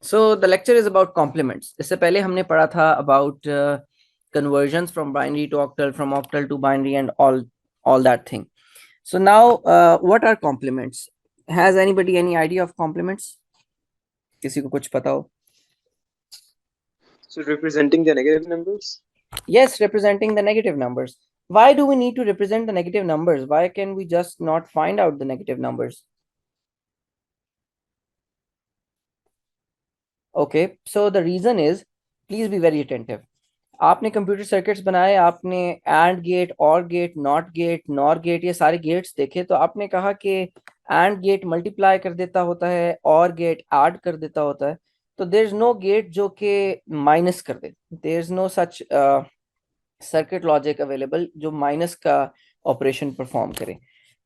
So the lecture is about complements. इससे पहले हमने पढ़ा था about conversions from binary to octal, from octal to binary, and all that thing. So now, what are complements? Has anybody any idea of complements? किसी को कुछ पता हो? So representing the negative numbers? Yes, representing the negative numbers. Why do we need to represent the negative numbers? Why can we just not find out the negative numbers? Okay, so the reason is, please be very attentive. आपने computer circuits बनाए, आपने and gate, or gate, not gate, nor gate, ये सारे gets देखे, तो आपने कहा कि एंड गेट मल्टीप्लाई कर देता होता है, और गेट ऐड कर देता होता है. तो देयर इज नो गेट जो कि माइनस कर दे. There is no such circuit logic available जो माइनस का ऑपरेशन परफॉर्म करे.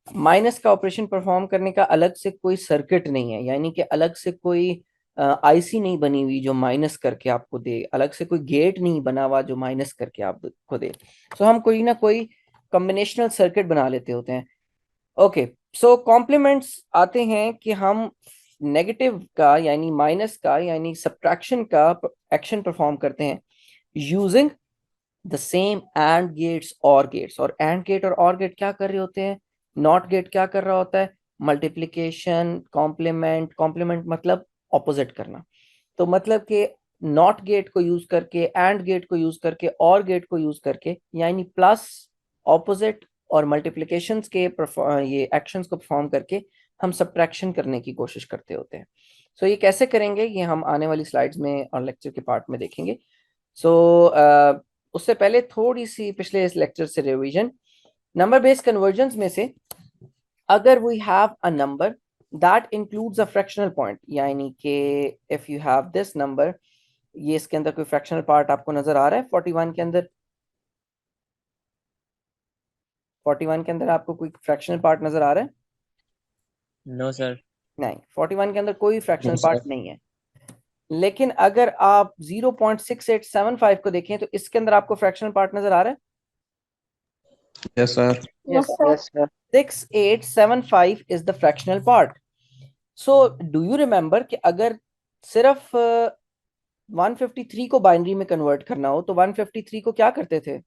माइनस का ऑपरेशन परफॉर्म करने का अलग से कोई सर्किट नहीं है, यानी कि अलग से कोई आईसी नहीं बनी हुई जो माइनस करके आपको दे, अलग से कोई गेट नहीं बना हुआ जो माइनस करके आपको दे. सो हम कोई ना कोई कॉम्बिनेशनल सर्किट बना लेते होते हैं. ओके, सो कॉम्प्लीमेंट्स आते हैं कि हम नेगेटिव का यानी माइनस का यानी सब्ट्रैक्शन का एक्शन परफॉर्म करते हैं using the same and gates or gates. और एंड गेट और OR गेट क्या कर रहे होते हैं? नॉट गेट क्या कर रहा होता है? Multiplication, complement. कॉम्प्लीमेंट मतलब ऑपोजिट करना. तो मतलब कि नॉट गेट को यूज करके, एंड गेट को यूज करके, और गेट को यूज करके, यानी प्लस, ऑपोजिट और मल्टीप्लिकेशन के ये एक्शंस को परफॉर्म करके हम सब्ट्रैक्शन करने की कोशिश करते होते हैं. सो ये कैसे करेंगे ये हम आने वाली स्लाइड्स में और लेक्चर के पार्ट में देखेंगे. सो उससे पहले थोड़ी सी पिछले इस लेक्चर से रिवीजन. नंबर बेस्ड कन्वर्जन्स में से अगर we have a number that includes a fractional point, यानी कि if you have this number, ये इसके अंदर कोई फ्रैक्शनल पार्ट आपको नजर आ रहा है 41 के अंदर? 41 के अंदर आपको कोई फ्रैक्शनल पार्ट नजर आ रहा है? No sir. नहीं, 41 के अंदर कोई फ्रैक्शनल Yes, पार्ट sir. नहीं है. लेकिन अगर आप 0.6875 को देखें तो इसके अंदर आपको फ्रैक्शनल पार्ट नजर आ रहा है? Yes, sir. Yes, sir. Yes, sir. 6875 is the fractional part. So do you remember कि अगर सिर्फ 153 को बाइनरी में कन्वर्ट करना हो तो 153 को क्या करते थे?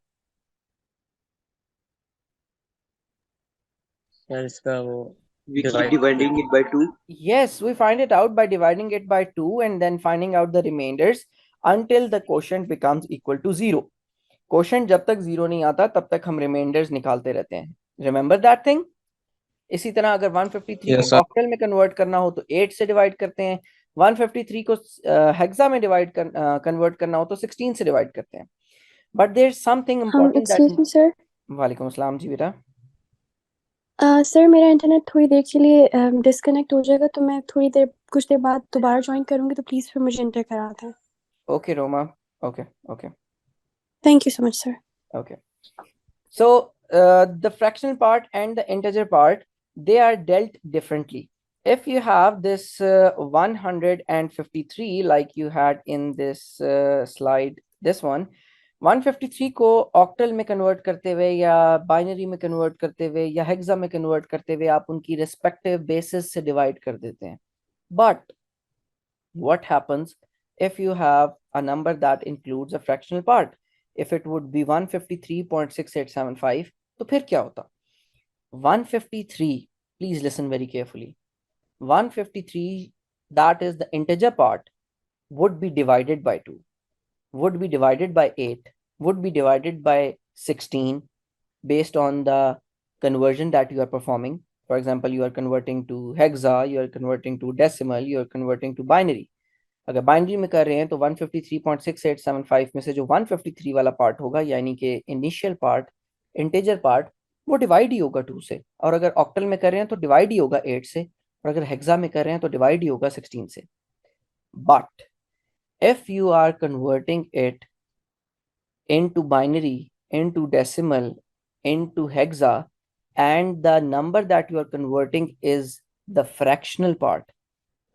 सर इसका वो We keep Divide. dividing it by 2. Yes, we find it out by dividing it by 2 and then finding out the remainders until the quotient becomes equal to 0. Quotient जब तक 0 नहीं आता तब तक हम रिमाइंडर्स निकालते रहते हैं. Remember that thing. इसी तरह अगर 153 Yes, को sir. ऑक्टल में कन्वर्ट करना हो तो 8 से डिवाइड करते हैं. 153 को हेक्सा में कन्वर्ट करना हो तो 16 से डिवाइड करते हैं. But there is something important excuse me sir. वालेकुम अस्सलाम जी बेटा. सर मेरा इंटरनेट थोड़ी देर के लिए डिस्कनेक्ट हो जाएगा, तो मैं थोड़ी देर कुछ देर बाद दोबारा ज्वाइन करूंगी, तो प्लीज फिर मुझे इंटर करा दें. Okay Roma. Okay okay thank you so much sir. okay. So the fractional part and the integer part, they are dealt differently. If you have this 153 like you had in this slide, this one, 153 को octal में convert करते हुए या binary में convert करते हुए या hexa में कन्वर्ट करते हुए आप उनकी रिस्पेक्टिव बेसिस से डिवाइड कर देते हैं. But what happens if you have a number that includes a fractional part? If it would be 153.6875, तो फिर क्या होता? 153, please listen very carefully. 153, that is the integer part, would be divided by 2, would be divided by 8, would be divided by 16 based on the conversion that you are performing. For example, you are converting to hexa, you are converting to decimal, you are converting to binary. अगर binary में कर रहे हैं तो 153.6875 में से जो 153 वाला पार्ट होगा यानी कि इनिशियल पार्ट, इंटीजर पार्ट, वो डिवाइड ही होगा 2 से. और अगर ऑक्टल में कर रहे हैं तो डिवाइड ही होगा 8 से. और अगर हेक्सा में कर रहे हैं तो डिवाइड ही होगा 16 से. But if you are converting it into binary, into decimal, into hexa, and the number that you are converting is the fractional part,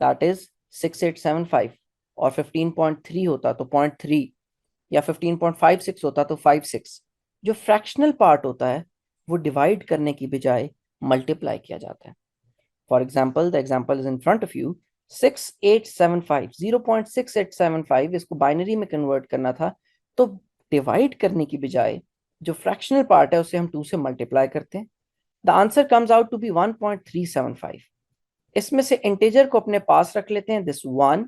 that is 6875, और 15.3 होता तो 0.3 या 15.56 होता तो 56. जो फ्रैक्शनल पार्ट होता है वो डिवाइड करने की बजाय मल्टीप्लाई किया जाता है. For example, the example is in front of you. 6875 0.6875 इसको बाइनरी में कन्वर्ट करना था, तो डिवाइड करने की बजाय जो फ्रैक्शनल पार्ट है उसे हम 2 से मल्टीप्लाई करते हैं. The answer comes out to be 1.375. इसमें से इंटीजर को अपने पास रख लेते हैं, दिस 1,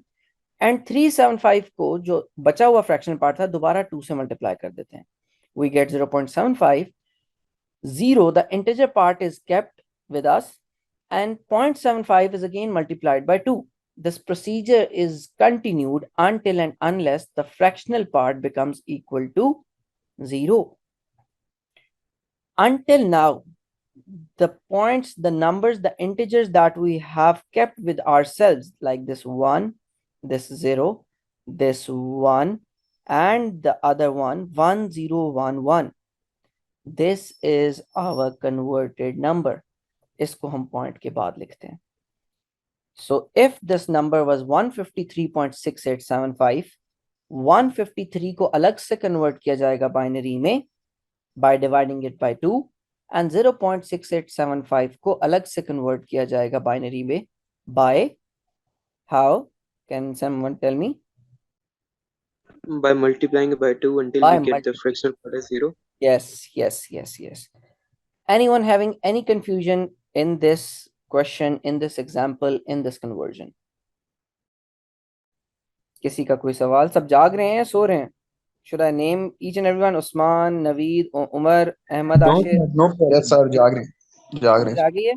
एंड 375 को जो बचा हुआ फ्रैक्शनल पार्ट था दोबारा 2 से मल्टीप्लाई कर देते हैं. We get 0.75. 0, the integer part is kept with us, and 0.75 is again multiplied by 2. This procedure is continued until and unless the fractional part becomes equal to 0. Until now, the points, the numbers, the integers that we have kept with ourselves, like this 1, this 0, this 1, and the other one, 1, 0, 1, 1. This is our converted number. इसको हम point के बाद लिखते हैं. So if this number was 153.6875, 153 को अलग से convert किया जाएगा बाइनरी में by dividing it by 2, and 0.6875 को अलग से कन्वर्ट किया जाएगा बाइनरी में by how? Can someone tell me? By multiplying it by 2 until By we get the fractional part as 0. Yes. Anyone having any confusion in this question, in this example, in this conversion? किसी का कोई सवाल? सब जाग रहे हैं, सो रहे हैं? Should I name each and everyone? Usman, Naveed, Umar, Ahmad, Ashir? No, yes, sir, जाग रहे हैं. जागी है?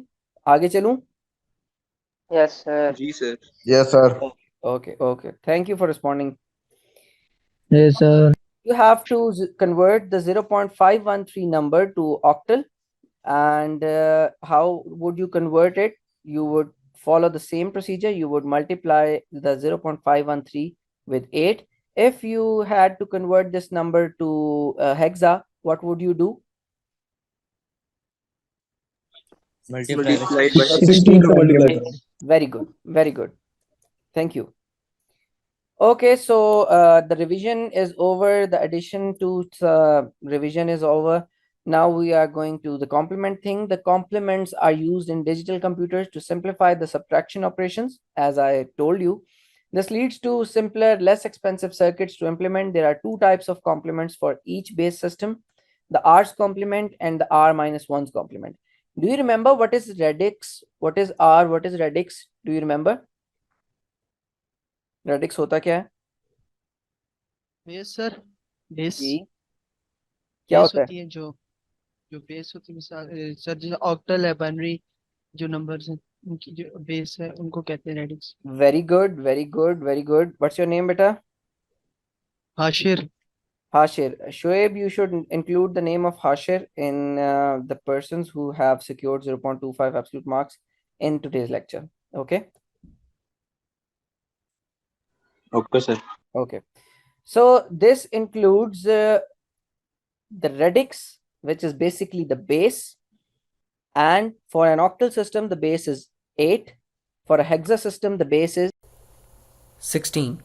आगे चलूं? Yes, sir. Ji sir. Yes, sir. Okay. Thank you for responding. Yes, sir. You have to convert the 0.513 number to octal, and how would you convert it? You would follow the same procedure. You would multiply the 0.513 with 8. If you had to convert this number to hexa, what would you do? Multiply Multiplied by 16 को multiply करो. Very good. Thank you. Okay, so the revision is over. The addition to revision is over. Now we are going to the complement thing. The complements are used in digital computers to simplify the subtraction operations, as I told you. This leads to simpler, less expensive circuits to implement. There are 2 types of complements for each base system: the R's complement and the R minus 1's complement. Do you remember what is radix? What is R? What is radix? Do you remember? Radix होता क्या है? Base sir, base जी क्या होता है? होती है जो base होती है. मिसाल सर जो ऑक्टल है, बाइनरी जो नंबर्स हैं उनकी जो बेस है उनको कहते हैं radix. Very good. What's your name, beta? Hashir. Hashir. Shoaib, you should include the name of Hashir in the persons who have secured 0.25 absolute marks in today's lecture. Okay. Okay sir. Okay. So this includes the radix, which is basically the base. And for an octal system, the base is 8. For a hexa system, the base is 16.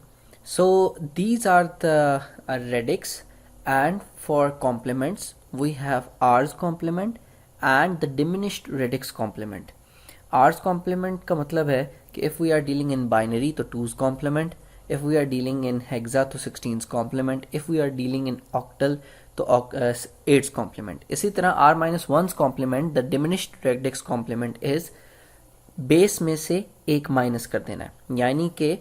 So these are the radix, and for complements we have R's complement and the diminished radix complement. R's complement का मतलब है कि if we are dealing in binary तो 2's complement, if we are dealing in hexa तो 16's complement, if we are dealing in octal तो 8's complement. इसी तरह R minus 1's complement, the diminished radix complement is base में से एक minus कर देना है, यानी कि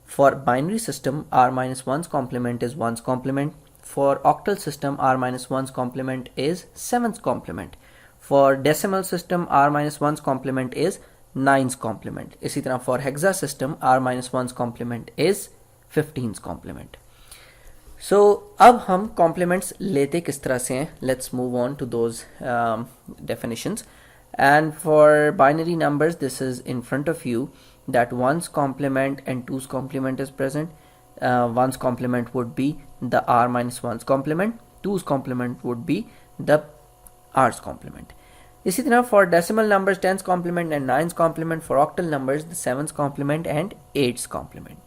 for binary system R minus 1's complement is 1's complement, for octal system R minus 1's complement is 7's complement, for decimal system R minus 1's complement is 9's complement. इसी तरह for hexa system R minus 1's complement is 15's complement. So अब हम complements लेते किस तरह से हैं? Let's move on to those definitions. And for binary numbers, this is in front of you, that 1's complement and 2's complement is present. 1's complement would be the R minus 1's complement, 2's complement would be the R's complement. इसी तरह for decimal numbers, 10's complement and 9's complement, for octal numbers, the 7's complement and 8's complement.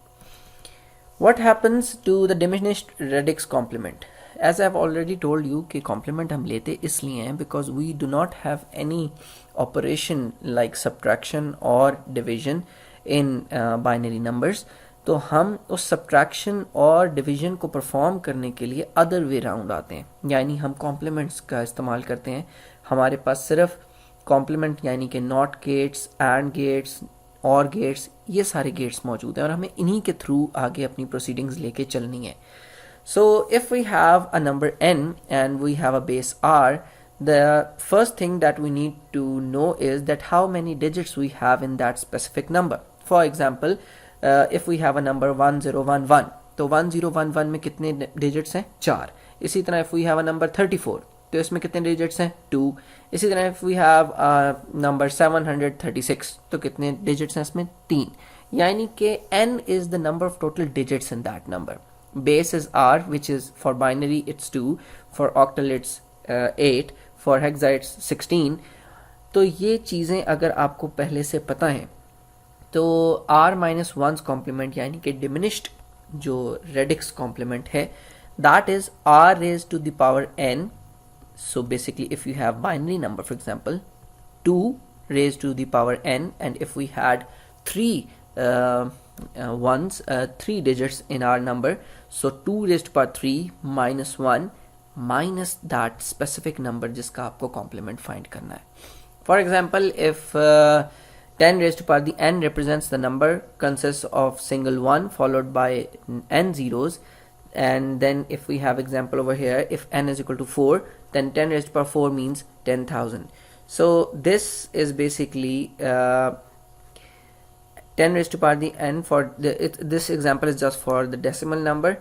What happens to the diminished radix complement? As I've already told you कि complement हम लेते इसलिए हैं because we do not have any operation like subtraction or division in binary numbers, तो हम उस subtraction और division को परफॉर्म करने के लिए अदर वे राउंड आते हैं, यानी हम कॉम्प्लीमेंट्स का इस्तेमाल करते हैं। हमारे पास सिर्फ कॉम्प्लीमेंट यानी कि not gets, and gates, or gets, ये सारे गेट्स मौजूद हैं और हमें इन्हीं के थ्रू आगे अपनी प्रोसीडिंग्स लेके चलनी है। So if we have a number n and we have a base r, the first thing that we need to know is that how many digits we have in that specific number. For example, if we have a number 1011, तो 1011 में कितने digits हैं? 4. इसी तरह if we have a number 34, तो इसमें कितने digits हैं? 2. इसी तरह if we have a number 736, तो कितने digits हैं इसमें? 3. यानी कि n is the number of total digits in that number. Base is r, which is for binary it's 2, for octal it's 8, for hexa it's 16. तो ये चीज़ें अगर आपको पहले से पता हैं तो r minus 1's complement यानी कि diminished जो रेडिक्स कॉम्प्लीमेंट है, that is r raised to the power n. So basically if you have binary number, for example 2 raised to the power n, and if we had 3 3 digits in our number, so 2 raised to power 3 minus 1 minus that specific number जिसका आपको complement find करना है. For example, if 10 raised to power the n represents the number consists of single 1 followed by n zeros, and then if we have example over here, if n is equal to 4, then 10 raised to power 4 means 10,000. So this is basically 10 raised to power the n for this example is just for the decimal number,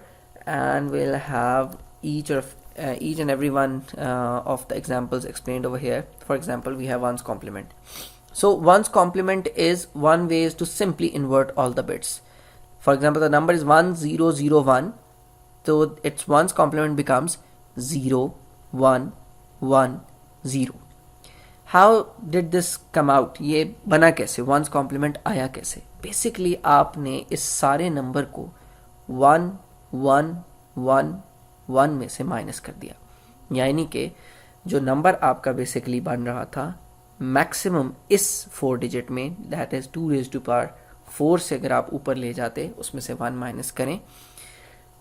and we'll have each and every one of the examples explained over here. For example, we have 1's complement. So 1's complement is one way is to simply invert all the bits. For example, the number is 1001, so its 1's complement becomes 0 1 1 0. How did this come out? ये बना कैसे? 1's complement आया कैसे? Basically आपने इस सारे number को 1 1 1 1 में से माइनस कर दिया, यानी कि जो नंबर आपका बेसिकली बन रहा था मैक्सिमम इस 4 डिजिट में, that is 2 raised to power 4 से अगर आप ऊपर ले जाते उसमें से 1 माइनस करें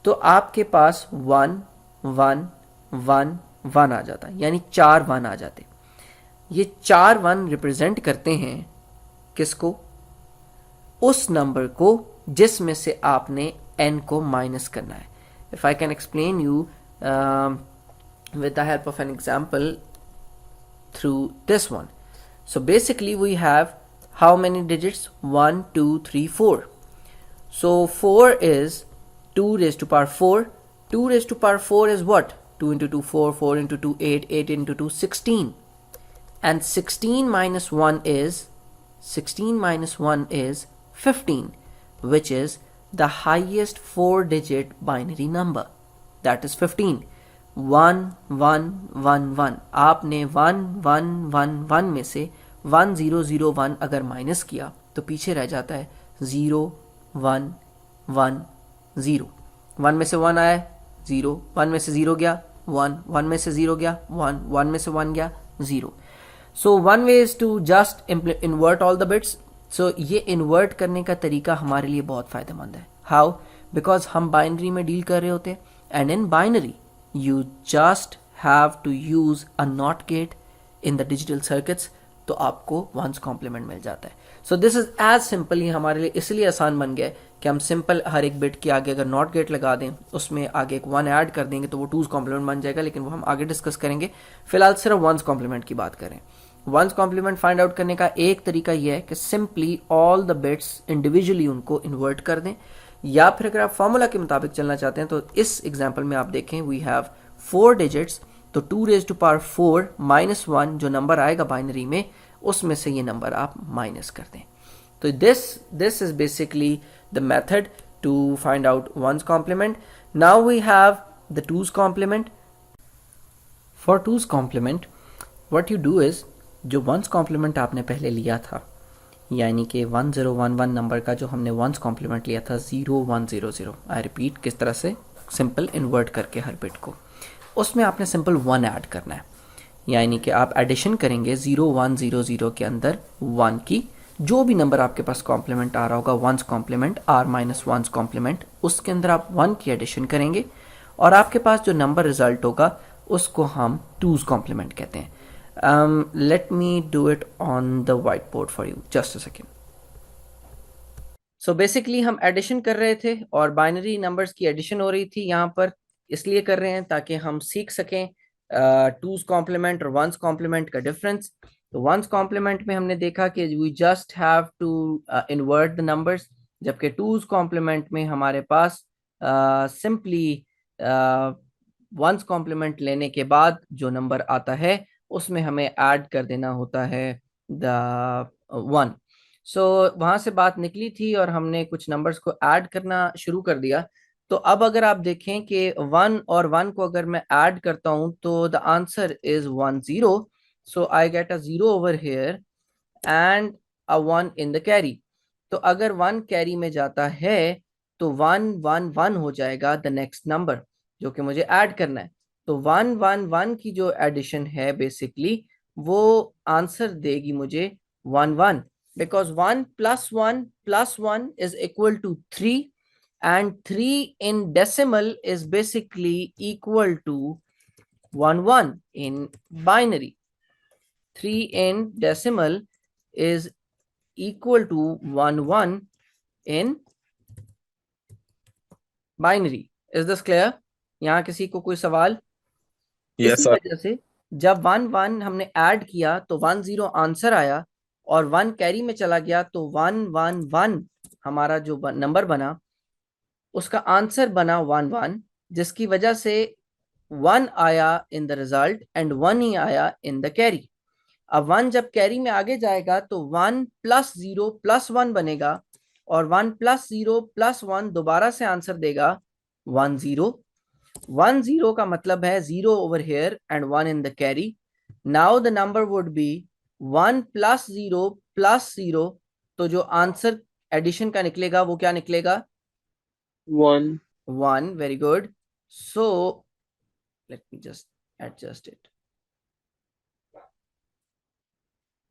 तो आपके पास 1 1 1 1 आ जाता, यानी 4 1 आ जाते। ये 4 1 रिप्रेजेंट करते हैं किसको? उस नंबर को जिसमें से आपने n को माइनस करना है। If I can explain you with the help of an example through this one. So basically we have how many digits? 1 2 3 4. So 4 is 2 raised to power 4. 2 raised to power 4 is what? 2 into 2 4, 4 into 2 8, 8 into 2 16. And 16 minus 1 is 15, which is the highest 4-digit binary number. That is 15. 1 1 1 1. आपने 1 1 1 1 में से 1 0 0 1 अगर minus किया तो पीछे रह जाता है 0 1 1 0. 1 में से 1 आया 0, 1 में से 0 गया 1, 1 में से 0 गया 1, 1 में से 1 गया 0. So one way is to just invert all the bits. So ये invert करने का तरीका हमारे लिए बहुत फ़ायदेमंद है. How? Because हम binary में deal कर रहे होते हैं, and in binary you just have to use a NOT gate in the digital circuits, तो आपको 1's complement मिल जाता है. So this is as simple, ही हमारे लिए इसलिए आसान बन गया है कि हम सिंपल हर एक बिट के आगे अगर NOT गेट लगा दें, उसमें आगे एक 1 ऐड कर देंगे तो वो 2's complement बन जाएगा, लेकिन वो हम आगे डिस्कस करेंगे. फिलहाल सिर्फ 1's complement की बात करें. 1's complement फाइंड आउट करने का एक तरीका यह है कि simply all the bits individually उनको इन्वर्ट कर दें, या फिर अगर आप फॉर्मूला के मुताबिक चलना चाहते हैं तो इस एग्जांपल में आप देखें वी हैव 4 डिजिट्स, तो 2 raised to power 4 minus 1 जो नंबर आएगा बाइनरी में उसमें से ये नंबर आप माइनस कर दें. तो this is basically the method to find out 1's complement. Now we have the 2's complement. For 2's complement what you do is, जो 1's complement आपने पहले लिया था, यानी कि 1011 नंबर का जो हमने 1's complement लिया था 0100, आई रिपीट, किस तरह से? सिंपल इन्वर्ट करके हर बिट को, उसमें आपने सिंपल 1 ऐड करना है, यानी कि आप एडिशन करेंगे 0100 के अंदर 1 की, जो भी नंबर आपके पास कॉम्प्लीमेंट आ रहा होगा, one's complement, r minus one's complement, उसके अंदर आप 1 की एडिशन करेंगे और आपके पास जो नंबर रिजल्ट होगा उसको हम 2's कॉम्प्लीमेंट कहते हैं। Let me do it on the white board for you, just a second. So basically हम एडिशन कर रहे थे और बाइनरी नंबर्स की एडिशन हो रही थी यहाँ पर, इसलिए कर रहे हैं ताकि हम सीख सकें 2's कॉम्प्लीमेंट और 1's कॉम्प्लीमेंट का डिफरेंस। तो 1's कॉम्प्लीमेंट में हमने देखा कि we just have to invert the numbers, जबकि 2's कॉम्प्लीमेंट में हमारे पास सिंपली 1's कॉम्प्लीमेंट लेने के बाद जो नंबर आता है उसमें हमें ऐड कर देना होता है द 1। सो वहां से बात निकली थी और हमने कुछ नंबर्स को ऐड करना शुरू कर दिया। तो अब अगर आप देखें कि 1 और 1 को अगर मैं ऐड करता हूं तो the answer is 10। So I get a 0 over here and a 1 in the carry. तो अगर 1 कैरी में जाता है तो 1 1 1 हो जाएगा द नेक्स्ट नंबर जो कि मुझे ऐड करना है। तो 1 1 1 की जो एडिशन है बेसिकली वो आंसर देगी मुझे 1 1, because 1 plus 1 is equal to 3 and 3 in decimal is basically equal to 1 1 in binary. 3 in decimal is equal to 1 1 in binary. Is this clear? यहाँ किसी को कोई सवाल? यस इसी सर। वजह से जब 1 1 हमने ऐड किया तो 1 0 आंसर आया और 1 कैरी में चला गया तो 1 1 1 हमारा जो नंबर बना उसका आंसर बना 1 1, जिसकी वजह से 1 आया इन द रिजल्ट एंड 1 ही आया इन द कैरी। अब 1 जब कैरी में आगे जाएगा तो 1 प्लस 0 प्लस 1 बनेगा और 1 प्लस 0 प्लस 1 दोबारा से आंसर देगा 1 0। 1 0 का मतलब है 0 over here and 1 in the carry. Now the number would be 1 plus 0 plus 0। तो जो आंसर एडिशन का निकलेगा वो क्या निकलेगा? 1 1। Very good. So let me just adjust it.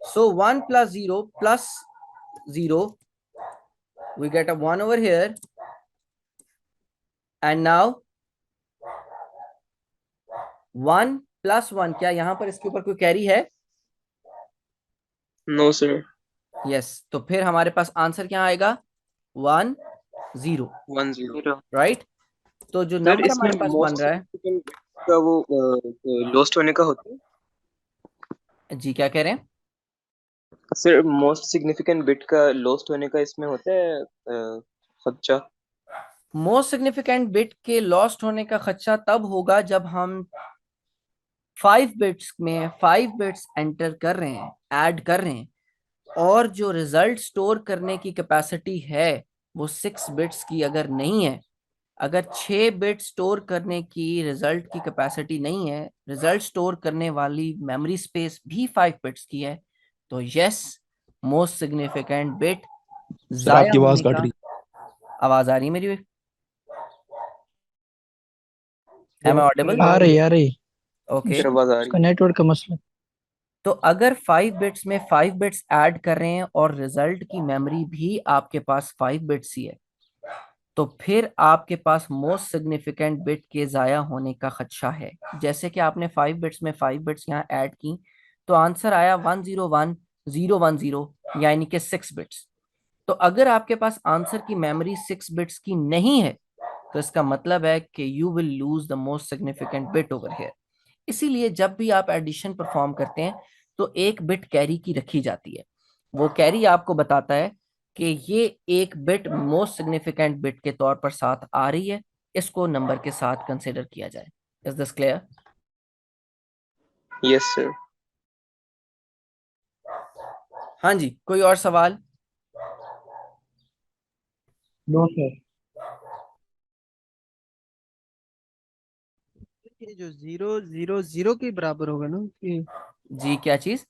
So 1 plus 0 plus 0, we get a 1 over here, and now 1 plus 1, क्या यहाँ पर इसके ऊपर कोई कैरी है? No sir. यस, तो फिर हमारे पास आंसर क्या आएगा? 1 0, 1 0 राइट? तो जो सर नंबर इसमें हमारे पास बन मोस्ट रहा है, सिग्निफिकेंट का वो लॉस्ट होने का होता है जी क्या कह रहे हैं? सर? मोस्ट सिग्निफिकेंट बिट का लॉस्ट होने का इसमें होता है खदशा? मोस्ट सिग्निफिकेंट बिट के लॉस्ट होने का खदशा तब होगा जब हम 5 बिट्स में 5 बिट्स एंटर कर रहे हैं, ऐड कर रहे हैं, और जो रिजल्ट स्टोर करने की कैपेसिटी है वो 6 बिट्स की अगर नहीं है, अगर 6 बिट स्टोर करने की रिजल्ट की कैपेसिटी नहीं है, रिजल्ट स्टोर करने वाली मेमोरी स्पेस भी 5 बिट्स की है, तो yes, most significant bit sir आपकी जाया आवाज होने कट का। रही। आवाज आ रही है मेरी? M I audible? आ रही ओके। सर आवाज आ उसका रही है। नेटवर्क का मसला। तो अगर 5 बिट्स में 5 बिट्स ऐड कर रहे हैं और रिजल्ट की मेमोरी भी आपके पास 5 बिट्स ही है, तो फिर आपके पास मोस्ट सिग्निफिकेंट बिट के जाया होने का खदशा है। जैसे कि आपने 5 बिट्स में 5 बिट्स यहाँ ऐड की तो आंसर आया 101 010, यानी कि 6 बिट्स। तो अगर आपके पास आंसर की मेमोरी 6 बिट्स की नहीं है तो इसका मतलब है कि you will lose the most significant bit over here. इसीलिए जब भी आप एडिशन परफॉर्म करते हैं तो एक बिट कैरी की रखी जाती है। वो कैरी आपको बताता है कि ये एक बिट मोस्ट सिग्निफिकेंट बिट के तौर पर साथ आ रही है, इसको नंबर के साथ कंसिडर किया जाए। Is this clear? Yes sir. हाँ जी, कोई और सवाल? No sir. ये जो 0 0 0 के बराबर होगा ना, ये जी क्या चीज?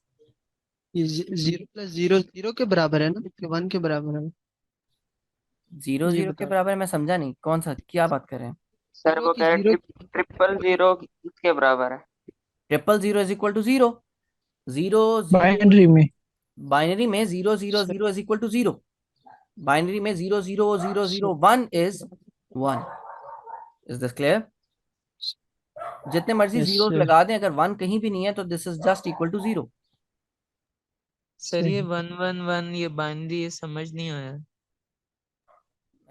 0 प्लस 0 0 के बराबर है ना, कि 1 के बराबर है? 0 ये 0 के बता। बराबर? मैं समझा नहीं, कौन सा, क्या बात कर रहे हैं? सर वो कि कह रहे 0 ट्रिपल जीरो किसके बराबर है? 000 इज इक्वल टू 0, 0 0 बाइनरी में बाइनरी में 0 0 0 इज इक्वल टू 0, बाइनरी में 0 0 0 0 1 इज 1। Is this clear? जितने मर्जी Yes, जीरोस sir. लगा दें, अगर 1 कहीं भी नहीं है तो this is just equal to 0। Sir ये सही। 1 1 1 ये बाइनरी ये समझ नहीं आया।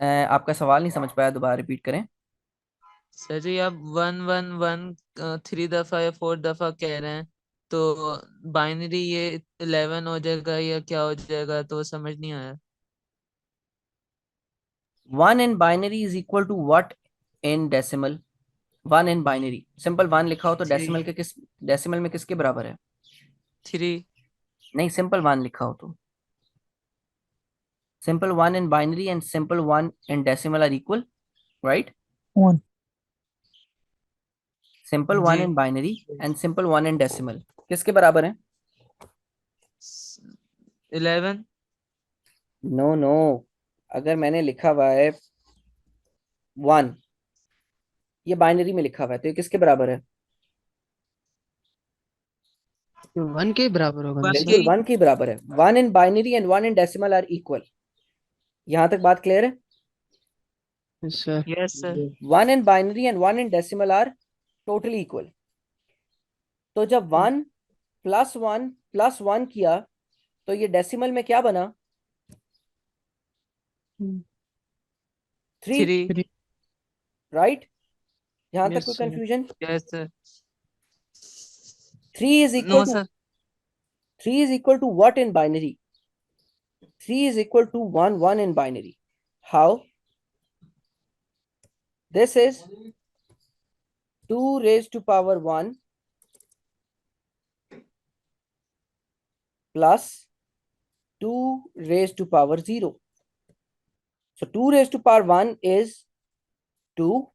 मैं आपका सवाल नहीं समझ पाया, दोबारा रिपीट करें। सर जी आप 1 1 1 3 दफा या 4 दफा कह रहे हैं तो बाइनरी ये 11 हो जाएगा या क्या हो जाएगा, तो समझ नहीं आया। 1 in binary is equal to what in decimal? 1 in binary, simple 1 लिखा हो तो 3 डेसिमल के किस, डेसिमल में किसके बराबर है? 3 नहीं, सिंपल 1 लिखा हो तो simple 1 in binary and simple 1 in decimal are equal, right? 1 simple 1 जी in binary and simple 1 in decimal किसके बराबर है? 11 नो नो, अगर मैंने लिखा हुआ है 1, ये बाइनरी में लिखा हुआ है, तो ये किसके बराबर है? तो 1 के बराबर होगा ना 1 सर? के बिल्कुल 1 के बराबर है। 1 in binary and 1 in decimal are equal। यहां तक बात क्लियर है? Yes, sir. Yes sir 1 in binary and 1 in decimal are totally equal। तो जब 1 प्लस 1 किया तो ये डेसिमल में क्या बना? 3, 3 3 राइट? यहां तक Yes, कोई sir. Confusion? Yes sir 3 is no equal to sir 3 is equal to what in binary? 3 is equal to 1 1 in binary। How? This is 2 raised to power 1 plus 2 raised to power 0। So 2 raised to power 1 is 2,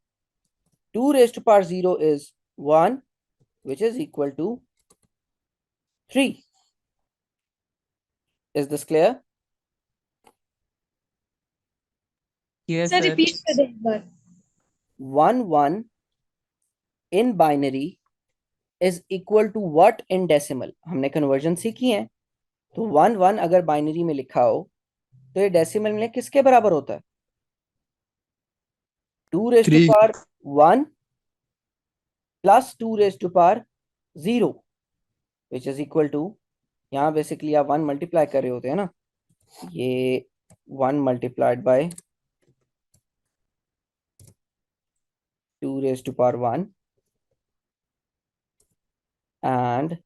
2 raised to power 0 is 1, which is equal to 3। Is this clear? Yes sir sir repeat कर दे एक बार। 1 1 in binary is equal to what in decimal? हमने conversion सीखी है, तो 1 1 अगर binary में लिखा हो तो ये डेसिमल में किसके बराबर होता है? 2 raised to 3 power 1 plus 2 raised to power 0, which is equal to, यहाँ बेसिकली आप 1 मल्टीप्लाई कर रहे होते हैं ना, ये 1 multiplied by 2 raised to power 1 and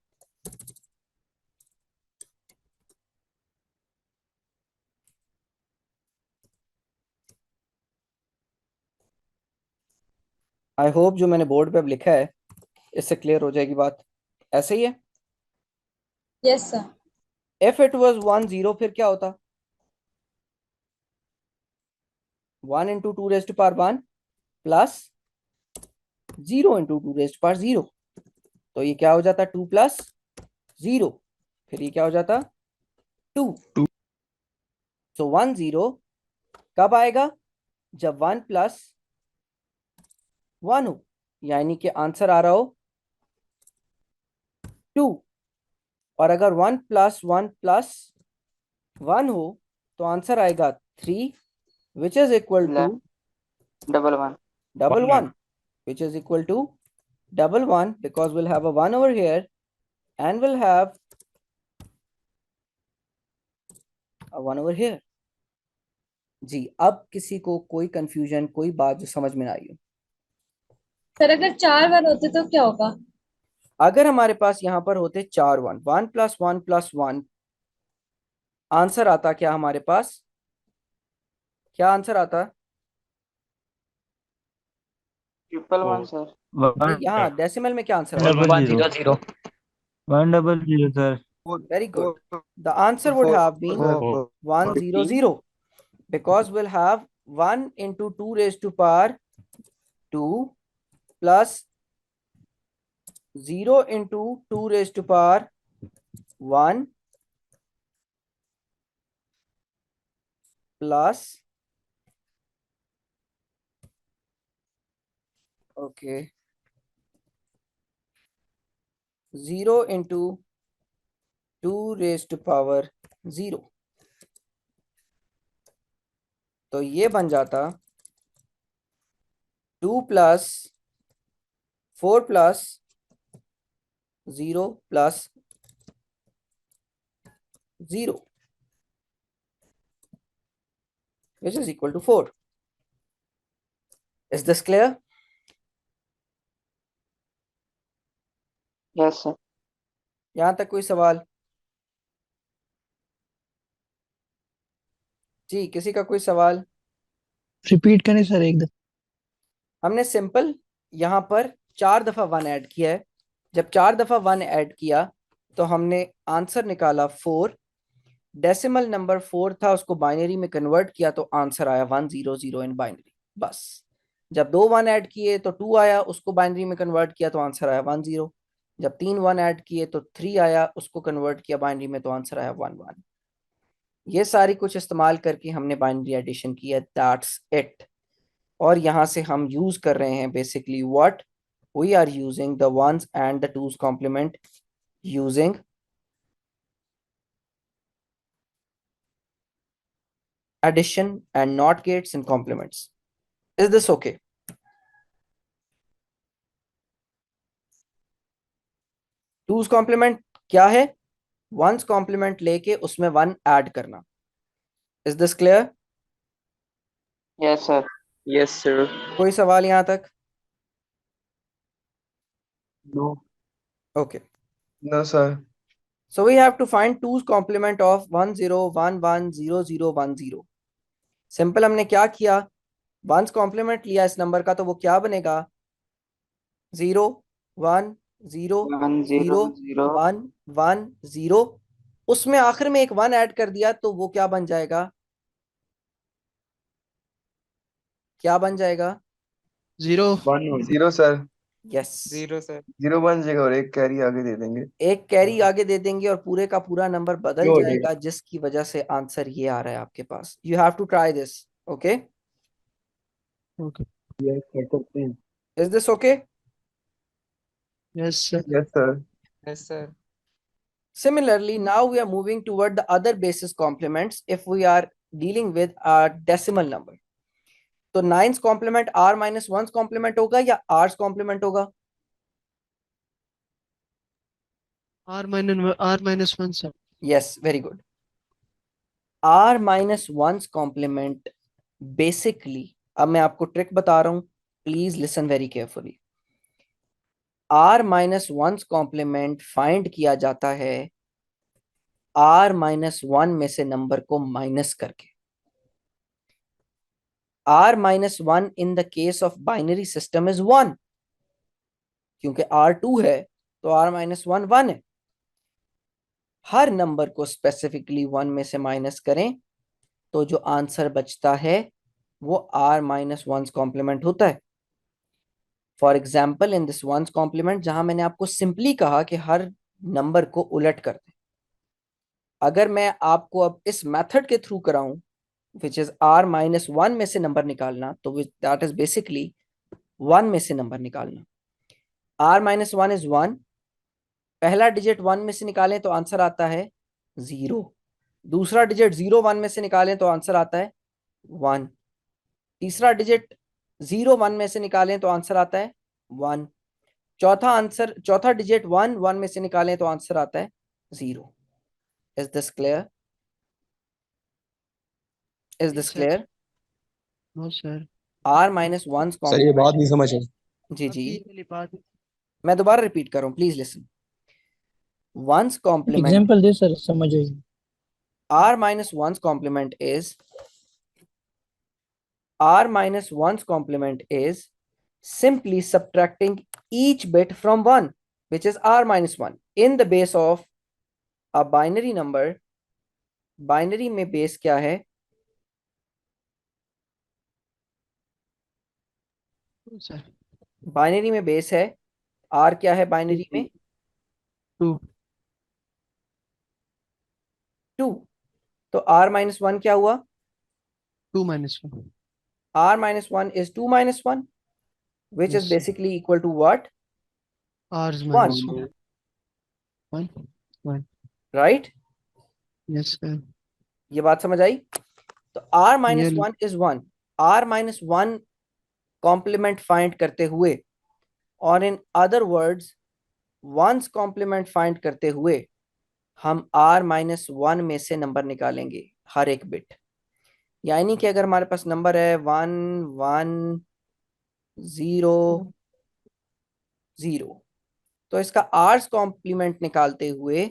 I hope जो मैंने बोर्ड पे अब लिखा है इससे क्लियर हो जाएगी बात। ऐसे ही है। Yes sir. If it was 1 0 फिर क्या होता? 1 into 2 raised to power 1 plus 0 into 2 raised to power 0, तो ये क्या हो जाता? 2 plus 0, फिर ये क्या हो जाता? 2। सो 1 0 कब आएगा? जब 1 plus 1 हो, यानी कि आंसर आ रहा हो 2। और अगर 1 plus 1 plus 1 हो तो आंसर आएगा 3, which is equal to double 1 double 1, which is equal to double 1, because we'll have a 1 over here and we'll have a 1 over here। जी, अब किसी को कोई कंफ्यूजन, कोई बात जो समझ में ना आई हो? सर अगर 4 1 होते तो क्या होगा? अगर हमारे पास यहाँ पर होते 4 1, 1 plus 1 plus 1, आंसर आता क्या हमारे पास? क्या आंसर आता? ट्रिपल 1 सर नहीं, यहाँ डेसिमल में क्या आंसर आता? 100 100 sir Very good. The answer would have been 1 0 0, because we'll have 1 into 2 raised to power 2 plus 0 into 2 raised to power 1 plus, okay, 0 into 2 raise to power 0। तो ये बन जाता 2 plus 4 plus 0 plus 0 which is equal to 4. Is this clear? Yes, sir. यहां तक कोई सवाल? जी, किसी का कोई सवाल? रिपीट करें सर एक दफा। हमने सिंपल यहाँ पर 4 दफा 1 ऐड किया है। जब 4 दफा 1 ऐड किया तो हमने आंसर निकाला 4। डेसिमल नंबर 4 था, उसको बाइनरी में कन्वर्ट किया तो आंसर आया 100 इन बाइनरी। बस जब 2 1 ऐड किए तो 2 आया, उसको बाइनरी में कन्वर्ट किया तो आंसर आया 10। जब 3 1 ऐड किए तो 3 आया, उसको कन्वर्ट किया बाइनरी में तो आंसर आया 11। ये सारी कुछ इस्तेमाल करके हमने बाइनरी एडिशन किया, दैट्स इट। और यहाँ से हम यूज कर रहे हैं basically what we are using the one's and the two's complement using addition and not gates and complements. Is this okay? Twos complement क्या है? Ones complement लेके उसमें 1 ऐड करना। Is this clear? Yes, sir. Yes, sir. कोई सवाल यहाँ तक? No. Okay. No, sir. So we have to find twos complement of 1 0 1 1 0 0 1 0. Simple हमने क्या किया, वंस कॉम्प्लीमेंट लिया इस नंबर का तो वो क्या बनेगा 0 1 0 1 0 0 0 1 1 0, उसमें आखिर में एक 1 ऐड कर दिया तो वो क्या बन जाएगा, क्या बन जाएगा 0 1 0 सर। Yes 0 sir. 0 बन जाएगा और एक कैरी आगे दे देंगे। एक कैरी आगे दे देंगे और पूरे का पूरा नंबर बदल जो हो जाएगा, जिसकी वजह से आंसर ये आ रहा है आपके पास। You have to try this. Okay, okay yes कर सकते हैं। Is this okay? Yes sir. Yes sir. Yes sir. Similarly, now we are moving toward the other basis complements if we are dealing with a decimal number. तो 9's complement r minus 1's complement होगा या r's complement होगा? r minus 1 sir. Yes, very good. r minus 1's complement basically, अब मैं आपको trick बता रहा हूं, please listen very carefully. r minus 1's complement find किया जाता है r minus 1 में से नंबर को माइनस करके। r minus 1 in the case of binary system is 1, क्योंकि r 2 है तो r minus 1 1 है। हर नंबर को स्पेसिफिकली 1 में से माइनस करें तो जो आंसर बचता है वो r minus 1's कॉम्प्लीमेंट होता है। For example in this 1's complement, जहां मैंने आपको सिंपली कहा कि हर नंबर को उलट कर दें, अगर मैं आपको अब इस मेथड के through कराऊं which is r minus 1 में से नंबर निकालना, तो that is basically 1 में से नंबर निकालना। r minus 1 is 1, पहला डिजिट 1 में से निकालें तो आंसर आता है 0, दूसरा डिजिट 0 1 में से निकालें तो आंसर आता है 1, तीसरा डिजिट 0 1 में से निकालें तो आंसर आता है 1, चौथा डिजिट 1 1 में से निकालें तो आंसर आता है 0। Is this clear? Is this clear? No sir. r minus 1's sir ये बात नहीं समझ आई। जी जी, बाकी ये वाली बात मैं दोबारा रिपीट कर रहा हूं, please listen. 1's complement, example they sir, समझ आई। r minus 1's complement is r minus 1's complement is simply subtracting each bit from 1, which is r minus 1 in the base of a binary number। Binary में base क्या है? Sir binary में base है r, क्या है binary में? 2 2। तो r minus 1 क्या हुआ? 2 minus 1 r minus 1 is 2 minus 1, which is Yes. basically equal to what? r is 1। minus 1 1 1 right? Yes sir. ये बात समझ आई? तो r माइनस ये 1 is 1, r minus 1 complement find करते हुए, और in other words one's complement find करते हुए हम r माइनस 1 में से नंबर निकालेंगे हर एक बिट। यानी कि अगर हमारे पास नंबर है 1 1 0 0, तो इसका r कॉम्प्लीमेंट निकालते हुए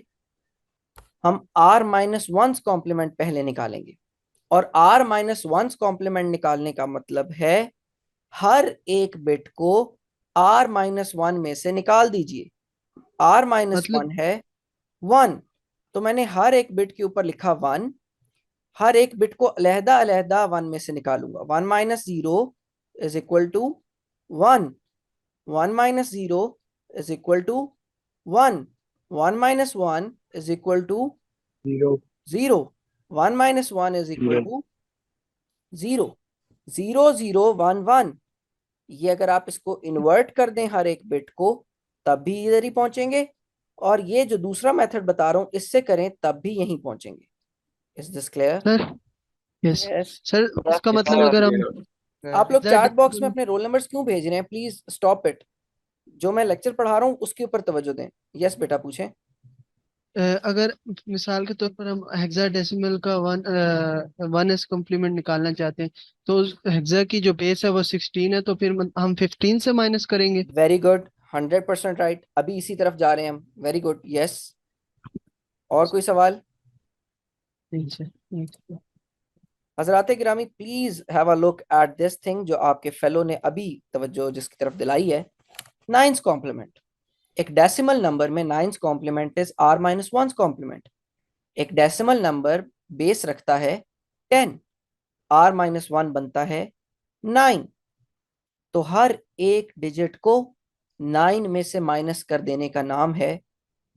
हम r माइनस 1 कॉम्प्लीमेंट पहले निकालेंगे। और r माइनस 1 कॉम्प्लीमेंट निकालने का मतलब है हर एक बिट को r माइनस 1 में से निकाल दीजिए। r माइनस 1 मतलब है 1, तो मैंने हर एक बिट के ऊपर लिखा 1, हर एक बिट को अलहदा अलहदा 1 में से निकालूंगा। 1 minus 0 is equal to 1, 1 minus 0 is equal to 1, 1 minus 1 is equal to 0 0, 1 minus 1 is equal 0 to 0, 0 0 1 1। ये अगर आप इसको इन्वर्ट कर दें हर एक बिट को, तब भी इधर ही पहुंचेंगे, और ये जो दूसरा मेथड बता रहा हूं इससे करें तब भी यहीं पहुंचेंगे। Is this clear? Sir yes yes. Sir, इसका मतलब sir. अगर हम आप लोग चैट बॉक्स में हेक्साडेसिमल अपने रोल नंबर्स क्यों भेज रहे हैं? Please stop it. जो मैं लेक्चर पढ़ा रहा हूँ उसके ऊपर तवज्जो दें। यस बेटा पूछें। अगर मिसाल के तौर पर हम हेक्साडेसिमल का वन एस कॉम्प्लीमेंट निकालना चाहते हैं, तो हेक्सा की जो बेस है वो 16 है, तो फिर हम 15 से माइनस करेंगे। Very good, 100% right. अभी इसी तरफ जा रहे हैं हम। Very good, yes. और कोई सवाल? नहीं सर। हजरात गिरामी, please have a look at this thing जो आपके फेलो ने अभी तवज्जो जिसकी तरफ दिलाई है। नाइन्स कॉम्प्लीमेंट, एक डेसिमल नंबर में nine's complement is r minus 1 complement. एक डेसिमल नंबर बेस रखता है 10, r माइनस 1 बनता है 9। तो हर एक डिजिट को 9 में से माइनस कर देने का नाम है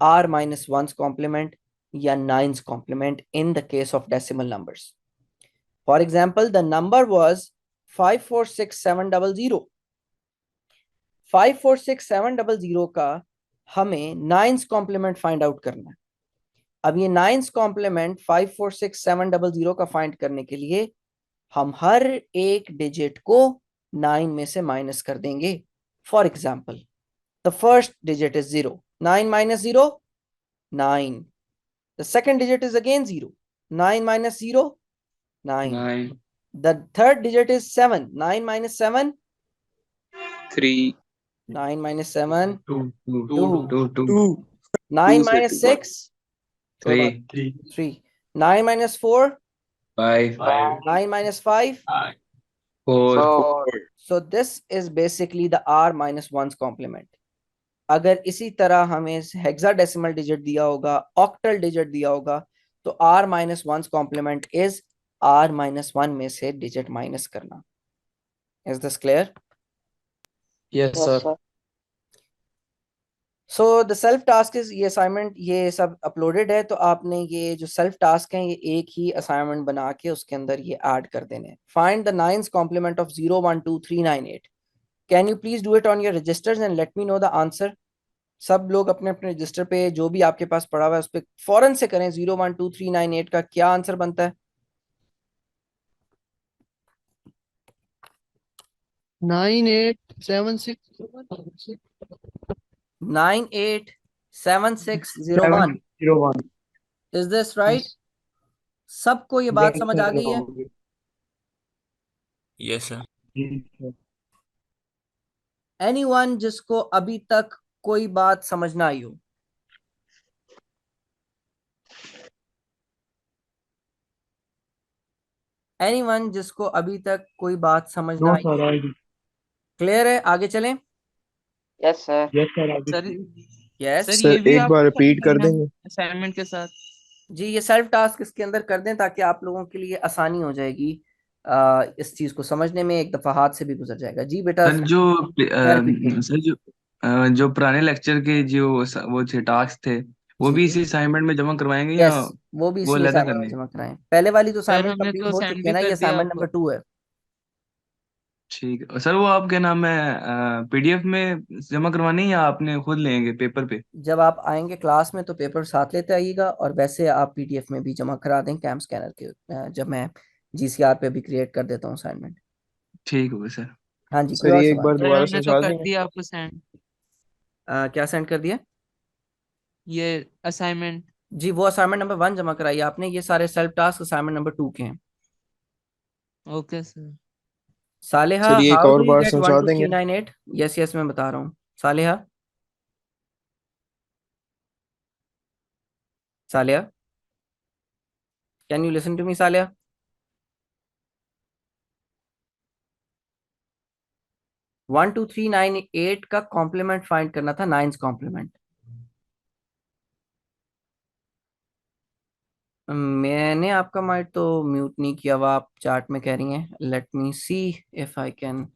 r माइनस 1 कॉम्प्लीमेंट या 9's complement in the case of decimal numbers. For example, the number was 546700। 546700 का हमें 9's कॉम्प्लीमेंट फाइंड आउट करना है। अब ये 9's कॉम्प्लीमेंट 546700 का फाइंड करने के लिए हम हर एक डिजिट को 9 में से माइनस कर देंगे। For example, the first digit is 0, 9 minus 0 9। The second digit is again 0, 9 minus 0 9। 9 The third digit is 7, 9 minus 7 3 9 minus 7 2 2 2 9 2 से minus 2 6 3 3 9 minus 4 5 9 minus 5। 4 4. So this is basically the r minus 1's complement। अगर इसी तरह हमें hexadecimal digit दिया होगा, octal digit दिया होगा, तो r minus 1's complement is r minus 1 में से डिजिट माइनस करना। Is this clear? Yes, sir. So the self task is, ये असाइनमेंट ये सब अपलोडेड है, तो आपने ये जो सेल्फ टास्क है ये एक ही असाइनमेंट बना के उसके अंदर ये ऐड कर देने हैं। Find the 9's complement of 0 1 2 3 9 8। Can you please do it on your registers and let me know the answer. सब लोग अपने अपने रजिस्टर पे जो भी आपके पास पड़ा हुआ है उस पर फौरन से करें 0 1 2 3 9 8 का क्या आंसर बनता है। 9876 987601। 701 इज दिस राइट? सबको ये बात समझ आ गई है? Yes sir. एनीवन जिसको अभी तक कोई बात समझ ना आई हो? एनीवन जिसको अभी तक कोई बात समझ ना नो आई? सर। क्लियर है? आगे चलें। Yes, sir. यस सर आगे सर यस सर सर, ये भी एक आप बार रिपीट कर देंगे? असाइनमेंट के साथ। जी, ये सेल्फ टास्क इसके अंदर कर दें ताकि आप लोगों के लिए आसानी हो जाएगी इस चीज को समझने में। एक दफा हाथ से भी गुजर जाएगा। जी बेटा, सर जो क्या रिपीट करें? सर जो पुराने लेक्चर के जो वो थे टास्क थे, वो भी ठीक है, इसी असाइनमेंट में जमा करवाएंगे या यस, वो भी वो इसी अलग असाइनमेंट करने में हैं? जमा कराएं। पहले वाली तो सर असाइनमेंट हमने कंप्लीट तो हो सेंड चुकी है भी ना, ये कर दिया असाइनमेंट आपको। नंबर 2 है। ठीक है सर। वो आप क्या नाम है, पीडीएफ में जमा करवानी है या आपने खुद लेंगे पेपर पे? जब आप आएंगे क्लास में तो पेपर साथ लेते आइएगा, और वैसे आप पीडीएफ में भी जमा करा दें कैम स्कैनर के, जब मैं जीसीआर पे भी क्रिएट कर देता हूँ असाइनमेंट। ठीक होगा सर। हाँ जी, कोई सर और ये एक सवाल? बार सर दोबारा हमने तो समझा कर देंगे। दिया आपको सेंड क्या सेंड कर दिया? ये असाइनमेंट। जी, वो असाइनमेंट नंबर 1 जमा कराइए आपने, ये सारे सेल्फ टास्क असाइनमेंट नंबर 2 के हैं। Okay sir. सालेहा, सर ये एक हाउ और डू यू बार गेट वन समझा टू थ्री देंगे। नाइन एट यस यस, मैं बता रहा हूँ। Saleha, Saleha, can you listen to me Saleha? 12398 का कॉम्प्लीमेंट फाइंड करना था, नाइन्स कॉम्प्लीमेंट। मैंने आपका माइक तो म्यूट नहीं किया हुआ, आप चार्ट में कह रही हैं। Let me see if I can.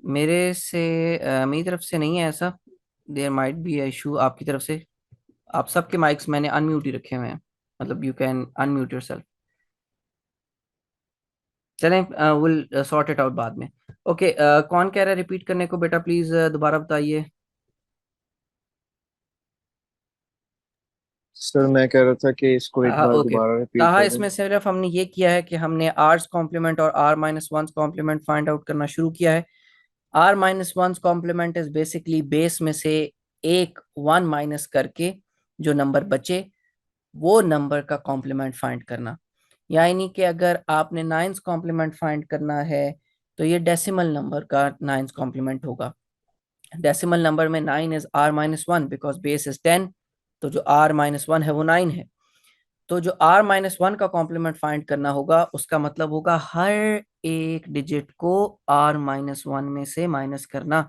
मेरे से मेरी तरफ से नहीं है ऐसा। देयर माइट बी इशू आपकी तरफ से। आप सबके माइक्स मैंने अनम्यूट ही रखे हुए हैं, मतलब यू कैन अनम्यूट योरसेल्फ। चलें, विल सॉर्ट इट आउट बाद में। ओके, कौन कह रहा है रिपीट करने को? बेटा प्लीज दोबारा बताइए। सर मैं कह रहा था कि इसको एक बार ओके, दोबारा रिपीट कहा कर दें। इसमें सिर्फ हमने ये किया है कि हमने आर्स कॉम्प्लीमेंट और r minus one complement find out करना शुरू किया है। R minus one complement is basically base में से एक 1 माइनस करके जो नंबर बचे वो नंबर का कॉम्प्लीमेंट फाइंड करना। यानी कि अगर आपने नाइन्स कॉम्प्लीमेंट फाइंड करना है तो ये डेसिमल नंबर का नाइन्स कॉम्प्लीमेंट होगा। डेसिमल नंबर में 9 is r minus one because base is 10, तो जो आर माइनस वन है वो 9 है। तो जो आर माइनस वन का कॉम्प्लीमेंट फाइंड करना होगा उसका मतलब होगा हर एक डिजिट को आर माइनस वन में से माइनस करना।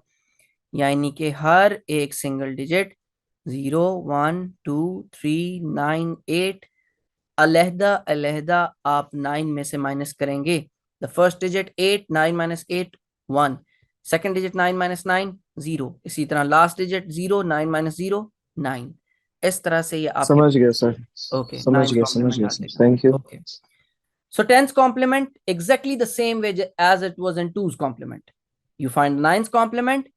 यानी कि हर एक सिंगल डिजिट 0 1 2 3 9 8 अलहदा अलहदा आप 9 में से माइनस करेंगे। The first digit 8, 9 minus 8 1, second digit 9 minus 9 0, इसी तरह लास्ट डिजिट 0 9 माइनस 0 9। इस तरह से ये आपके समझ गया सर। ओके समझ नाइन्स गया कॉम्प्लीमेंट आ सर। जाएगा। Thank you. Okay, so tens complement exactly the same way as it was in two's complement. You find nine's complement,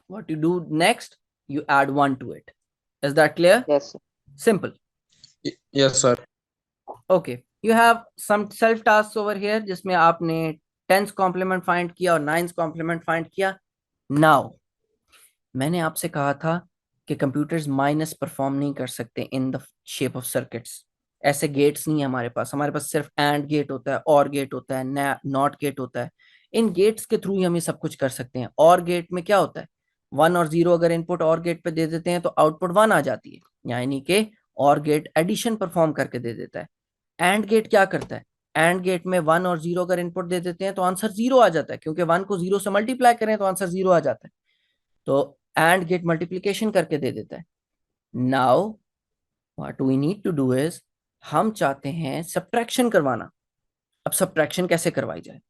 what you do next, you add 1 to it. Is that clear? Yes, sir. Simple. Yes sir. Okay, you have some self tasks over here जिसमें आपने tens complement find किया और nine's complement find किया। Now मैंने आपसे कहा था कि कंप्यूटर्स माइनस परफॉर्म नहीं कर सकते in the shape of circuits. ऐसे गेट्स नहीं है हमारे पास सिर्फ एंड गेट होता है, और गेट होता है, नॉट गेट होता है। इन गेट्स के थ्रू ही हम ये सब कुछ कर सकते हैं। और गेट में क्या होता है, 1 और 0 अगर इनपुट और गेट पे दे देते हैं तो आउटपुट 1 आ जाती है, यानी कि और गेट एडिशन परफॉर्म करके दे देता है। एंड गेट क्या करता है, एंड गेट में 1 और 0 अगर इनपुट दे देते हैं तो आंसर 0 आ जाता है, क्योंकि 1 को 0 से मल्टीप्लाई करें तो आंसर 0 आ जाता है। तो एंड गेट मल्टीप्लिकेशन करके दे देता है। Now what we need to do is, हम चाहते हैं सब्ट्रैक्शन करवाना। अब सब्ट्रैक्शन कैसे करवाई जाए?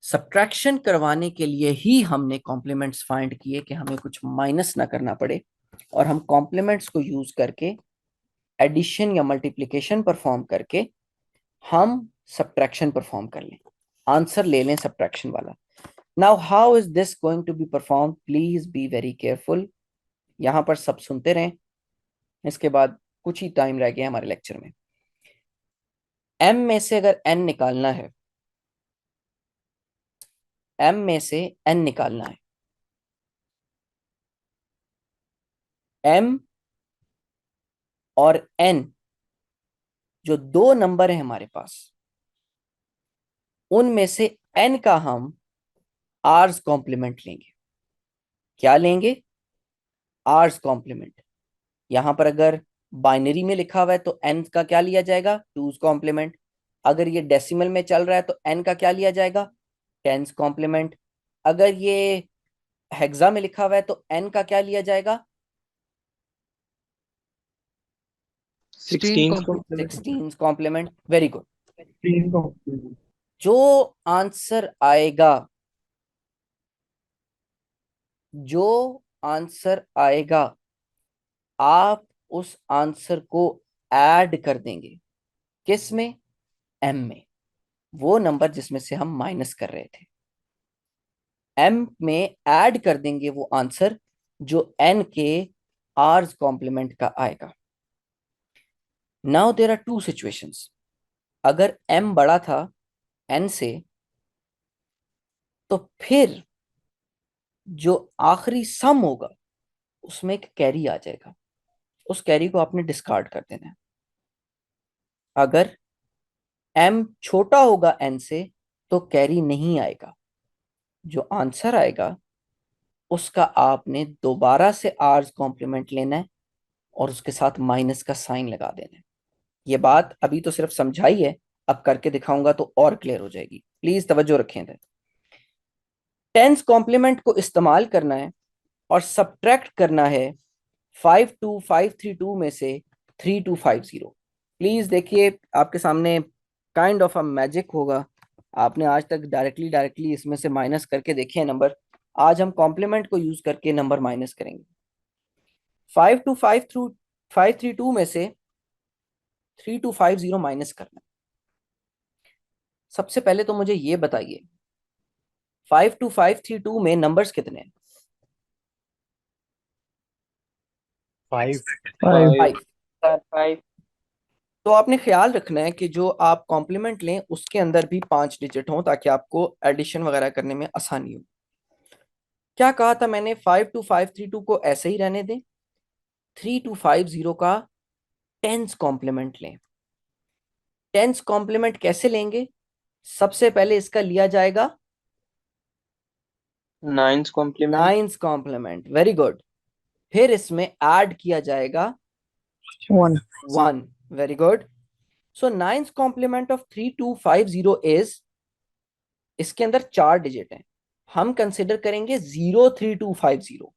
सब्ट्रैक्शन करवाने के लिए ही हमने कॉम्प्लीमेंट्स फाइंड किए कि हमें कुछ माइनस ना करना पड़े, और हम कॉम्प्लीमेंट्स को यूज करके एडिशन या मल्टीप्लिकेशन परफॉर्म करके हम सब्ट्रैक्शन परफॉर्म कर लें, आंसर ले लें सब्ट्रैक्शन वाला। Now how is this going to be perform? Please be very careful, यहां पर सब सुनते रहें। इसके बाद कुछ ही टाइम रह गया हमारे लेक्चर में। m में से अगर n निकालना है, m में से n निकालना है, m और n जो दो नंबर है हमारे पास, उनमें से n का हम आर्स कॉम्प्लीमेंट लेंगे। क्या लेंगे? R's complement. यहां पर अगर बाइनरी में लिखा हुआ है तो n का क्या लिया जाएगा? Two's complement. अगर ये डेसिमल में चल रहा है तो n का क्या लिया जाएगा? Ten's complement. अगर ये हेक्सा में लिखा हुआ है तो n का क्या लिया जाएगा? 16 कॉम्प्लीमेंट। Very good. जो आंसर आएगा, जो आंसर आएगा आप उस आंसर को ऐड कर देंगे। किस में? m में। वो नंबर जिसमें से हम माइनस कर रहे थे। m में ऐड कर देंगे वो आंसर जो n के r's कॉम्प्लीमेंट का आएगा। Now there are two situations. अगर m बड़ा था n से तो फिर जो आखिरी सम होगा उसमें एक कैरी आ जाएगा, उस कैरी को आपने डिस्कार्ड कर देना है। अगर m छोटा होगा n से तो कैरी नहीं आएगा, जो आंसर आएगा उसका आपने दोबारा से r's कॉम्प्लीमेंट लेना है और उसके साथ माइनस का साइन लगा देना है। ये बात अभी तो सिर्फ समझाई है, अब करके दिखाऊंगा तो और क्लियर हो जाएगी। प्लीज तवज्जो रखें इधर। टेंस कॉम्प्लीमेंट को इस्तेमाल करना है और सब्ट्रैक्ट करना है 52532 में से 3250। प्लीज देखिए आपके सामने काइंड ऑफ अ मैजिक होगा। आपने आज तक डायरेक्टली इसमें से माइनस करके देखे हैं नंबर, आज हम कॉम्प्लीमेंट को यूज करके नंबर माइनस करेंगे। 52532 में से 3250 माइनस करना है। सबसे पहले तो मुझे ये बताइए 52532 में नंबर्स कितने हैं? 5 5। सर 5। तो आपने ख्याल रखना है कि जो आप कॉम्प्लीमेंट लें उसके अंदर भी 5 डिजिट हों ताकि आपको एडिशन वगैरह करने में आसानी हो। क्या कहा था मैंने? 52532 को ऐसे ही रहने दें, 3250 का टेंस कॉम्प्लीमेंट लें। टेंस कॉम्प्लीमेंट कैसे लेंगे? सबसे पहले इसका लिया जाएगा 9's complement. 9's complement, very good. फिर इसमें ऐड किया जाएगा 1, very good. So 9's complement of 3250 is, इसके अंदर 4 डिजिट हैं, हम कंसिडर करेंगे 03250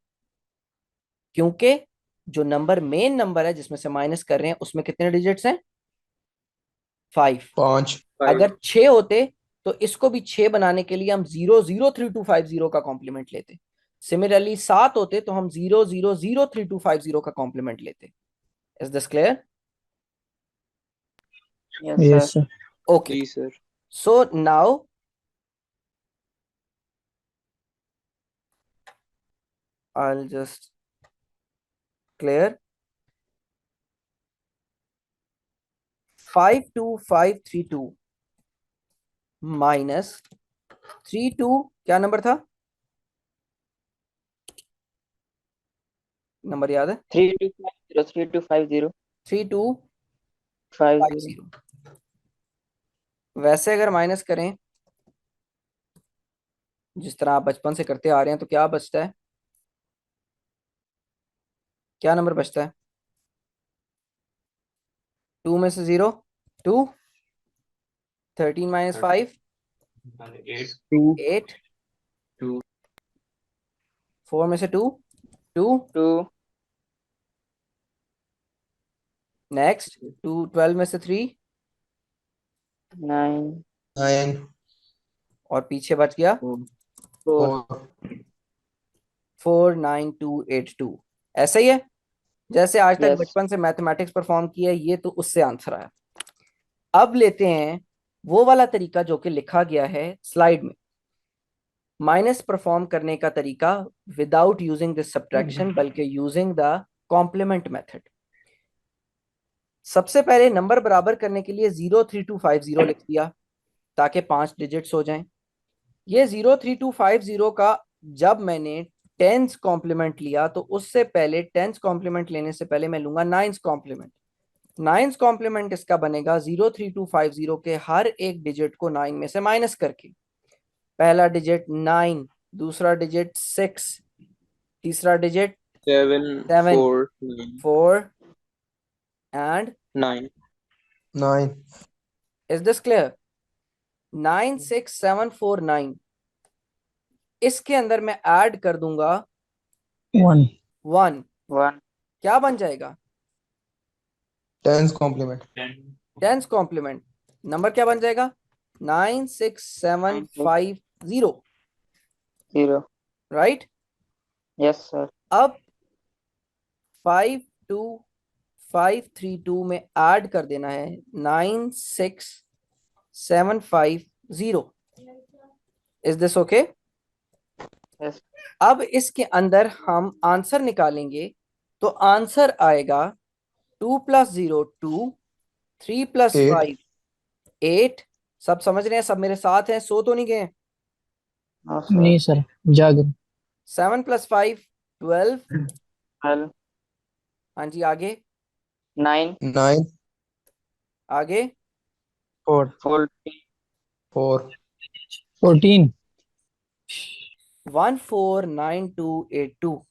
क्योंकि जो नंबर मेन नंबर है जिसमें से माइनस कर रहे हैं उसमें कितने डिजिट्स हैं? 5। 5 अगर 6 होते तो इसको भी 6 बनाने के लिए हम 03250 का कॉम्प्लीमेंट लेते। सिमिलरली 7 होते तो हम 0003250 का कॉम्प्लीमेंट लेते। Is this clear? Yes sir. Okay, जी sir. So now I'll just clear 52532 minus 32, क्या नंबर था? नंबर याद है? 3250 3250। वैसे अगर माइनस करें जिस तरह आप बचपन से करते आ रहे हैं तो क्या बचता है? क्या नंबर बचता है? 2 में से 0 2, 13 माइनस 5 8, 4 में से 2 2, नेक्स्ट 12 में से 3 9 और पीछे बच गया 4 49282। ऐसा ही है जैसे आज तक यस बचपन से मैथमेटिक्स परफॉर्म किया है, ये तो उससे आंसर आया। अब लेते हैं वो वाला तरीका जो कि लिखा गया है स्लाइड में, माइनस परफॉर्म करने का तरीका विदाउट यूजिंग दिस सब्ट्रैक्शन बल्कि यूजिंग द कॉम्प्लीमेंट मेथड। सबसे पहले नंबर बराबर करने के लिए 03250 लिख दिया ताकि 5 डिजिट्स हो जाएं। ये 03250 का जब मैंने टेंस कॉम्प्लीमेंट लिया तो उससे पहले टेंस कॉम्प्लीमेंट लेने से पहले मैं लूंगा 9's कॉम्प्लीमेंट। 9's कॉम्प्लीमेंट इसका बनेगा 03250 के हर एक डिजिट को 9 में से माइनस करके। पहला डिजिट 9, दूसरा डिजिट 6, तीसरा digit 7 7 4 4 and 9। Is this clear? 96749, इसके अंदर मैं ऐड कर दूंगा 1। 1 क्या बन जाएगा? 10's complement. 10's complement number क्या बन जाएगा? 96750, 0 राइट? Yes sir. अब 52532 में ऐड कर देना है 96 750। Is this okay? Yes. अब इसके अंदर हम आंसर निकालेंगे तो आंसर आएगा 2 + 0 2, 3 + 8 5 8। सब समझ रहे हैं? सब मेरे साथ हैं? सो तो नहीं गए? No, sir. नहीं सर, जाग रहे। 7 + 5 12। 12, हाँ जी, आगे 9, 9 आगे 4 14, 4 14 149282।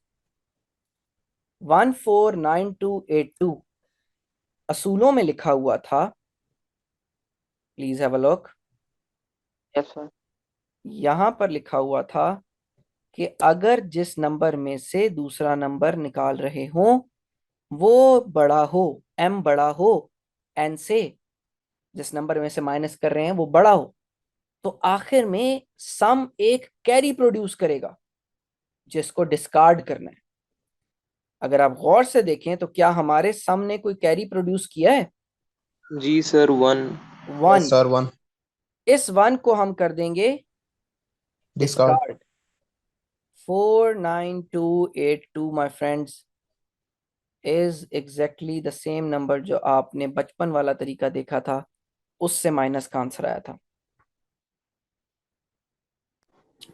149282 असूलों में लिखा हुआ था। Please have a look. yes, sir. यहां पर लिखा हुआ था कि अगर जिस नंबर में से दूसरा नंबर निकाल रहे हो वो बड़ा हो, m बड़ा हो n से, जिस नंबर में से माइनस कर रहे हैं वो बड़ा हो, तो आखिर में सम एक कैरी प्रोड्यूस करेगा जिसको डिस्कार्ड करना है। अगर आप गौर से देखें तो क्या हमारे सम ने कोई कैरी प्रोड्यूस किया है? जी सर 1। 1। सर 1 इस 1 को हम कर देंगे discard. Discard. 49282 my friends is exactly the same number जो आपने बचपन वाला तरीका देखा था, उससे माइनस का आंसर आया था।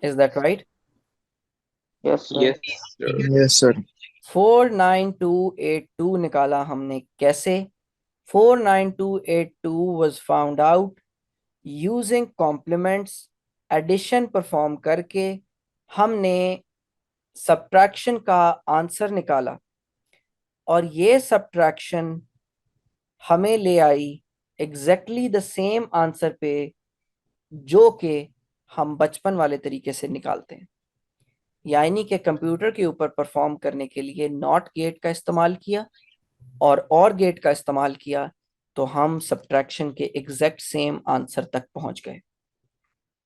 Is that right? Yes, sir. Yes sir. Yes sir. 49282 निकाला हमने कैसे? 49282 was found out using complements, addition perform करके हमने सब्ट्रैक्शन का आंसर निकाला और ये सब्ट्रैक्शन हमें ले आई एग्जैक्टली द सेम आंसर पे जो कि हम बचपन वाले तरीके से निकालते हैं। यानी कि कंप्यूटर के ऊपर परफॉर्म करने के लिए नॉट गेट का इस्तेमाल किया और गेट का इस्तेमाल किया तो हम सब्ट्रैक्शन के एग्जैक्ट सेम आंसर तक पहुंच गए।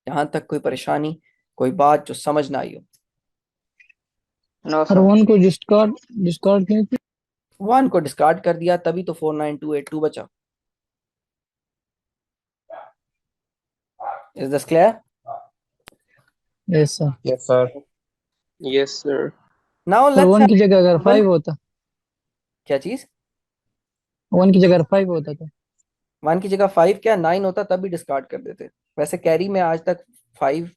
यहां तक कोई परेशानी, कोई बात जो समझ ना आई हो? No, और sir. 1 को डिस्कार्ड डिस्कार्ड क्यों किया? 1 को डिस्कार्ड कर दिया तभी तो 49282 बचा। Is this clear? Yes sir. Yes sir. Yes sir. Now और लेट्स 1 की जगह अगर 5 होता, क्या चीज? 1 की जगह अगर 5 होता तो 1 की जगह 5 क्या 9 होता तब भी डिस्कार्ड कर देते। वैसे कैरी में आज तक 5,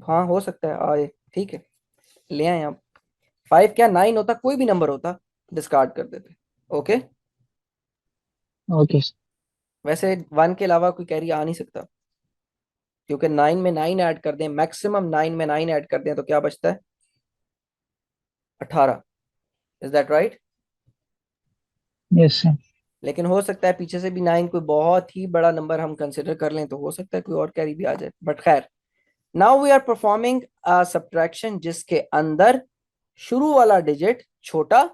हाँ हो सकता है आए, ठीक है ले आए आप। 5 क्या 9 होता, कोई भी नंबर होता डिस्कार्ड कर देते। Okay, okay. वैसे 1 के अलावा कोई कैरी आ नहीं सकता क्योंकि 9 में 9 ऐड कर दें, मैक्सिमम 9 में 9 ऐड कर दें तो क्या बचता है? 18। Is that right? Yes sir. लेकिन हो सकता है पीछे से भी 9 कोई बहुत ही बड़ा नंबर हम कंसिडर कर लें तो हो सकता है कोई और कैरी भी आ जाए, बट खैर। Now we are performing a subtraction जिसके अंदर शुरू वाला डिजिट छोटा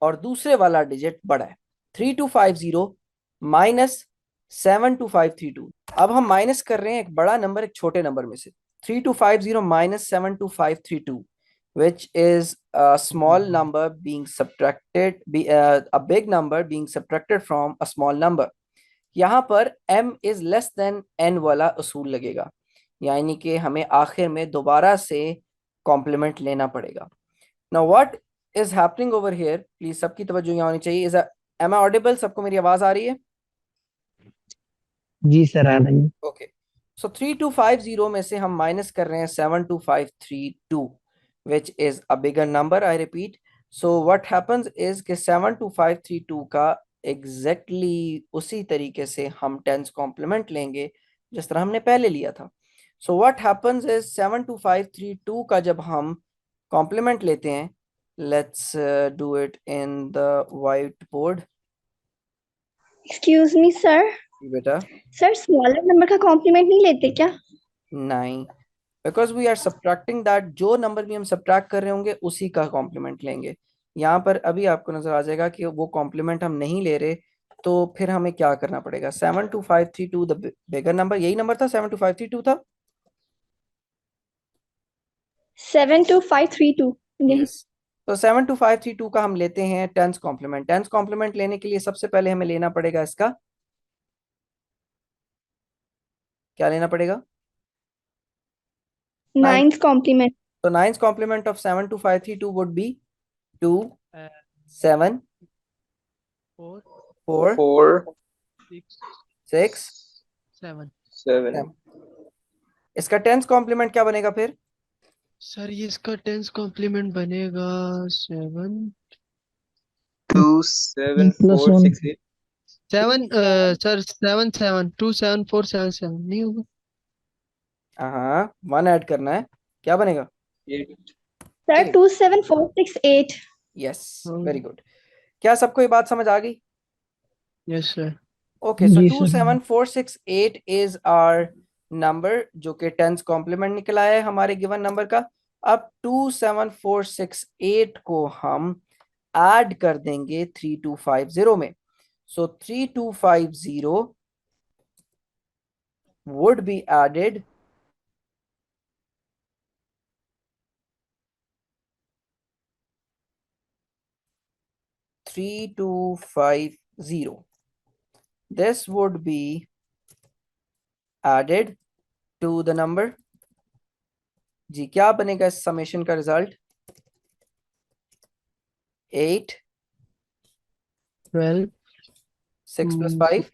और दूसरे वाला डिजिट बड़ा है। 3250 माइनस 72532। अब हम माइनस कर रहे हैं एक बड़ा नंबर एक छोटे नंबर में से। 3250 minus 72532 which is a small number being subtracted, a big number being subtracted from a small number। यहाँ पर m is less than n वाला असूल लगेगा, यानी कि हमें आखिर में दोबारा से कॉम्प्लीमेंट लेना पड़ेगा। Now what is happening over here? Please सबकी तवज्जो यहाँ होनी चाहिए। am I audible? सबको मेरी आवाज आ रही है? जी सर आ रही है। ओके, सो 3250 में से हम माइनस कर रहे हैं 72532 which is a bigger number, I repeat। so what happens is कि 72532 का exactly उसी तरीके से हम टेंस कॉम्प्लीमेंट लेंगे जिस तरह हमने पहले लिया था। so what happens is 72532 का जब हम कॉम्प्लीमेंट लेते हैं, let's do it in the whiteboard। Excuse me sir. बेटा सर स्मॉलर नंबर का कॉम्प्लीमेंट नहीं लेते क्या? नहीं, because we are subtracting that, जो नंबर भी हम सब्ट्रैक्ट कर रहे होंगे उसी का कॉम्प्लीमेंट लेंगे। यहाँ पर अभी आपको नजर आ जाएगा कि वो कॉम्प्लीमेंट हम नहीं ले रहे, तो फिर हमें क्या करना पड़ेगा? 72532 द बिगर नंबर, यही नंबर था 72532 था। 72532 नहीं। यस, तो 72532 का हम लेते हैं टेंस कॉम्प्लीमेंट। टेंस कॉम्प्लीमेंट लेने के लिए सबसे पहले हमें लेना पड़ेगा इसका क्या लेना पड़ेगा? 9th complement. So 9th complement of 72532 would be 2, 7, 4, 4, 4, 6, 6, 7. 7. 7. इसका 10th complement क्या बनेगा फिर? सर ये इसका 10th कॉम्प्लीमेंट बनेगा 7 2, 7, plus 4, 1. 6, 8. 7 सर 7 7 2 7 4 7 7 नहीं होगा? हाँ 1 ऐड करना है, क्या बनेगा? 8. Sir, ठीक है, 2, 7, 4, 6, 8. Yes, very good. क्या सबको ये बात समझ आ गई? Yes sir. ओके, सो जी 2, सर। 7, 4, 6, 8 इज आवर नंबर जो कि 10th कॉम्प्लीमेंट निकला है हमारे गिवन नंबर का। अब 2, 7, 4, 6, 8 को हम ऐड कर देंगे 3250 में। सो 3250 would be added three two five zero. This would be added to the number। जी क्या बनेगा इस समेशन का result? 8, 12 6 plus 5,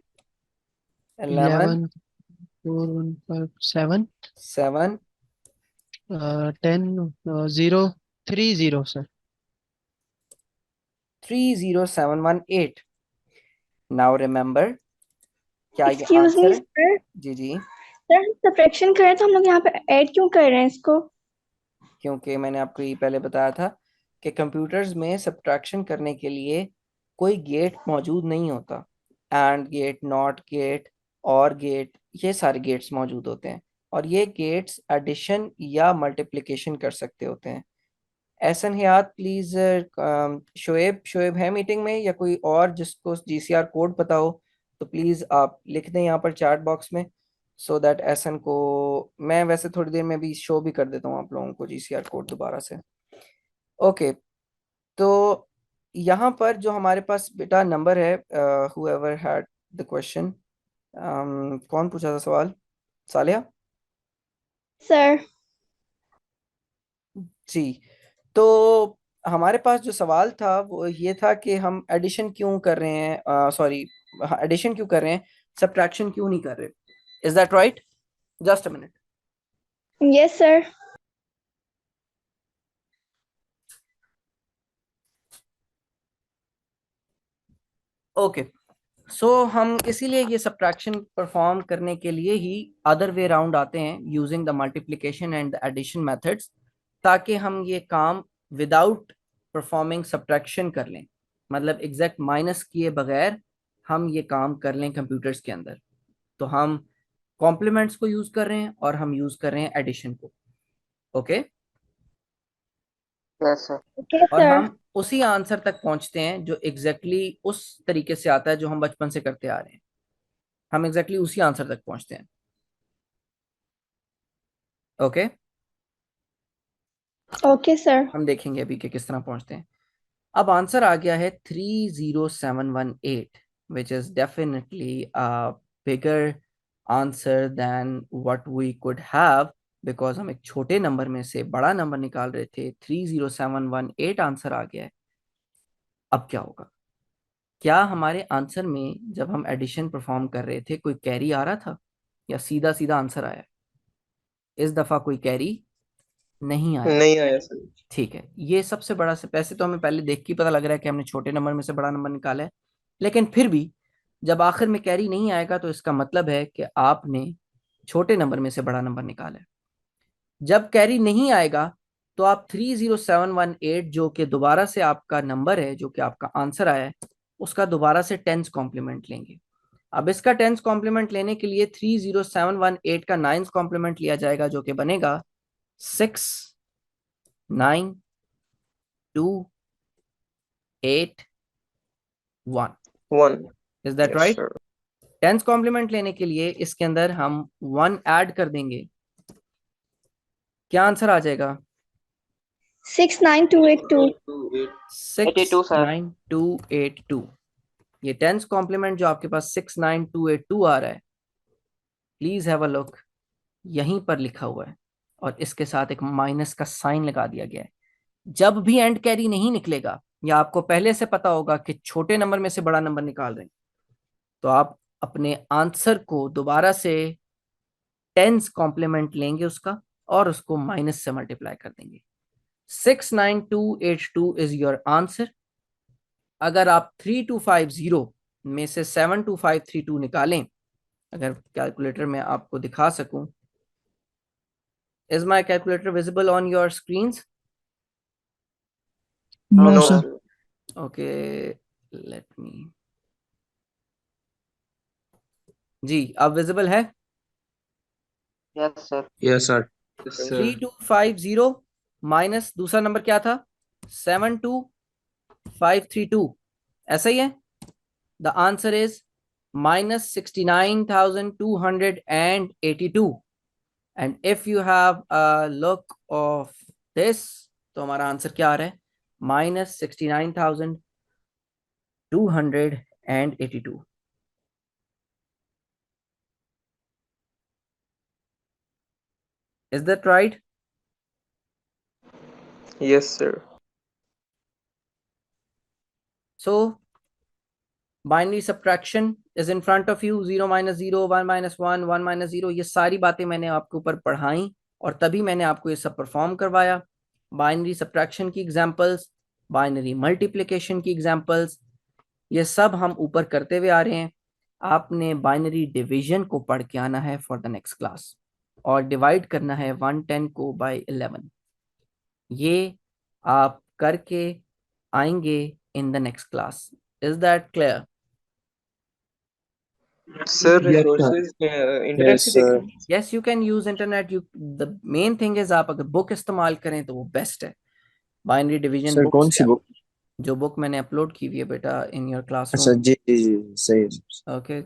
11, 4 1 5 7 7, 10 0 3 0 sir. 30718। Now remember, क्या ये Excuse me, आंसर है? sir. जी जी, सर हम सब्ट्रैक्शन कर रहे हैं तो हम लोग यहाँ पे ऐड क्यों कर रहे हैं इसको? क्योंकि मैंने आपको ये पहले बताया था कि कंप्यूटर्स में सब्ट्रैक्शन करने के लिए कोई गेट मौजूद नहीं होता। And gate, not gate, or gate, ये सारे गेट्स मौजूद होते हैं और ये गेट्स एडिशन या मल्टीप्लिकेशन कर सकते होते हैं। एहसन हयात प्लीज, शोएब है मीटिंग में या कोई और जिसको जीसीआर कोड पता हो तो प्लीज आप लिख दें यहाँ पर चैट बॉक्स में, सो दैट एहसन को मैं वैसे थोड़ी देर में भी शो भी कर देता हूँ आप लोगों को जीसीआर कोड दोबारा से। ओके, तो यहाँ पर जो हमारे पास बेटा नंबर है, whoever had the question, कौन पूछा था सवाल? सालिया सर जी। तो हमारे पास जो सवाल था वो ये था कि हम एडिशन क्यों कर रहे हैं, सॉरी एडिशन क्यों कर रहे हैं, सब्ट्रैक्शन क्यों नहीं कर रहे। Is that right? Just a minute. Yes sir. Okay, so हम इसीलिए ये सब्ट्रैक्शन परफॉर्म करने के लिए ही अदर वे राउंड आते हैं using the multiplication and the addition methods, ताकि हम ये काम विदाउट परफॉर्मिंग सब्ट्रैक्शन कर लें, मतलब एग्जैक्ट माइनस किए बगैर हम ये काम कर लें कंप्यूटर्स के अंदर। तो हम कॉम्प्लीमेंट्स को यूज कर रहे हैं और हम यूज कर रहे हैं एडिशन को। Okay, yes sir. ओके और सर। हम उसी आंसर तक पहुंचते हैं जो एग्जैक्टली उस तरीके से आता है जो हम बचपन से करते आ रहे हैं। हम एग्जैक्टली उसी आंसर तक पहुंचते हैं। Okay, okay sir. हम देखेंगे अभी कि किस तरह पहुंचते हैं। अब आंसर आ गया है 30718, which is definitely a bigger answer than what we could have, because हम एक छोटे नंबर में से बड़ा नंबर निकाल रहे थे। 30718 आंसर आ गया है। अब क्या होगा? क्या हमारे आंसर में जब हम एडिशन परफॉर्म कर रहे थे कोई कैरी आ रहा था या सीधा सीधा आंसर आया? इस दफा कोई कैरी नहीं आया। नहीं आया सर। ठीक है, ये सबसे बड़ा से पैसे तो हमें पहले देख के पता लग रहा है कि हमने छोटे नंबर में से बड़ा नंबर निकाला है, लेकिन फिर भी जब आखिर में कैरी नहीं आएगा तो इसका मतलब है कि आपने छोटे नंबर में से बड़ा नंबर निकाला है। जब कैरी नहीं आएगा तो आप 30718 जो कि दोबारा से आपका नंबर है, जो कि आपका आंसर आया है, उसका दोबारा से 10th कॉम्प्लीमेंट लेंगे। अब इसका 10th कॉम्प्लीमेंट लेने के लिए 30718 का 9th कॉम्प्लीमेंट लिया जाएगा जो कि बनेगा 6 9 2 8 1। 1। Is that yes right? Sir. 10th complement लेने के लिए इसके अंदर हम 1 ऐड कर देंगे। क्या आंसर आ जाएगा? 69282। 82 सर। 69282। ये 10th कॉम्प्लीमेंट जो आपके पास 69282 आ रहा है, प्लीज हैव अ लुक, यहीं पर लिखा हुआ है और इसके साथ एक माइनस का साइन लगा दिया गया है। जब भी एंड कैरी नहीं निकलेगा या आपको पहले से पता होगा कि छोटे नंबर में से बड़ा नंबर निकाल रहे हैं, तो आप अपने आंसर को दोबारा से टेंस कॉम्प्लीमेंट लेंगे उसका और उसको माइनस से मल्टीप्लाई कर देंगे। 69282 इज योर आंसर। अगर आप 3250 में से 72532 निकालें, अगर कैलकुलेटर में आपको दिखा सकूं, is my calculator visible on your screens? No, No, sir. sir. Okay, let me, जी अब विजिबल है? Yes, sir. Yes sir. Yes, sir. 3250 minus दूसरा नंबर क्या था? 72532, ऐसा ही है? The answer is minus 69,282. And if you have a look of this, तो हमारा आंसर क्या आ रहा है? minus 69,282. Is that right? Yes, sir. So binary subtraction is in front of you, 0 minus 0, 1 minus 1, 1 minus 0, ये सारी बातें मैंने आपके ऊपर पढ़ाई और तभी मैंने आपको ये सब परफॉर्म करवाया। बाइनरी सब्ट्रैक्शन की एग्जांपल्स, बाइनरी मल्टीप्लिकेशन की एग्जांपल्स, ये सब हम ऊपर करते हुए आ रहे हैं। आपने बाइनरी डिवीजन को पढ़ के आना है फॉर द नेक्स्ट क्लास और डिवाइड करना है 110 को बाय 11। ये आप करके आएंगे in the next class. Is that clear? Sir, resources internet से देखें। Yes, you can use internet. The main thing is आप अगर बुक इस्तेमाल करें तो वो बेस्ट है। बाइनरी डिवीजन सर बुक कौन सी बुक? जो बुक मैंने अपलोड की हुई है बेटा इन योर अच्छा क्लासरूम। जी जी जी सही है। ओके,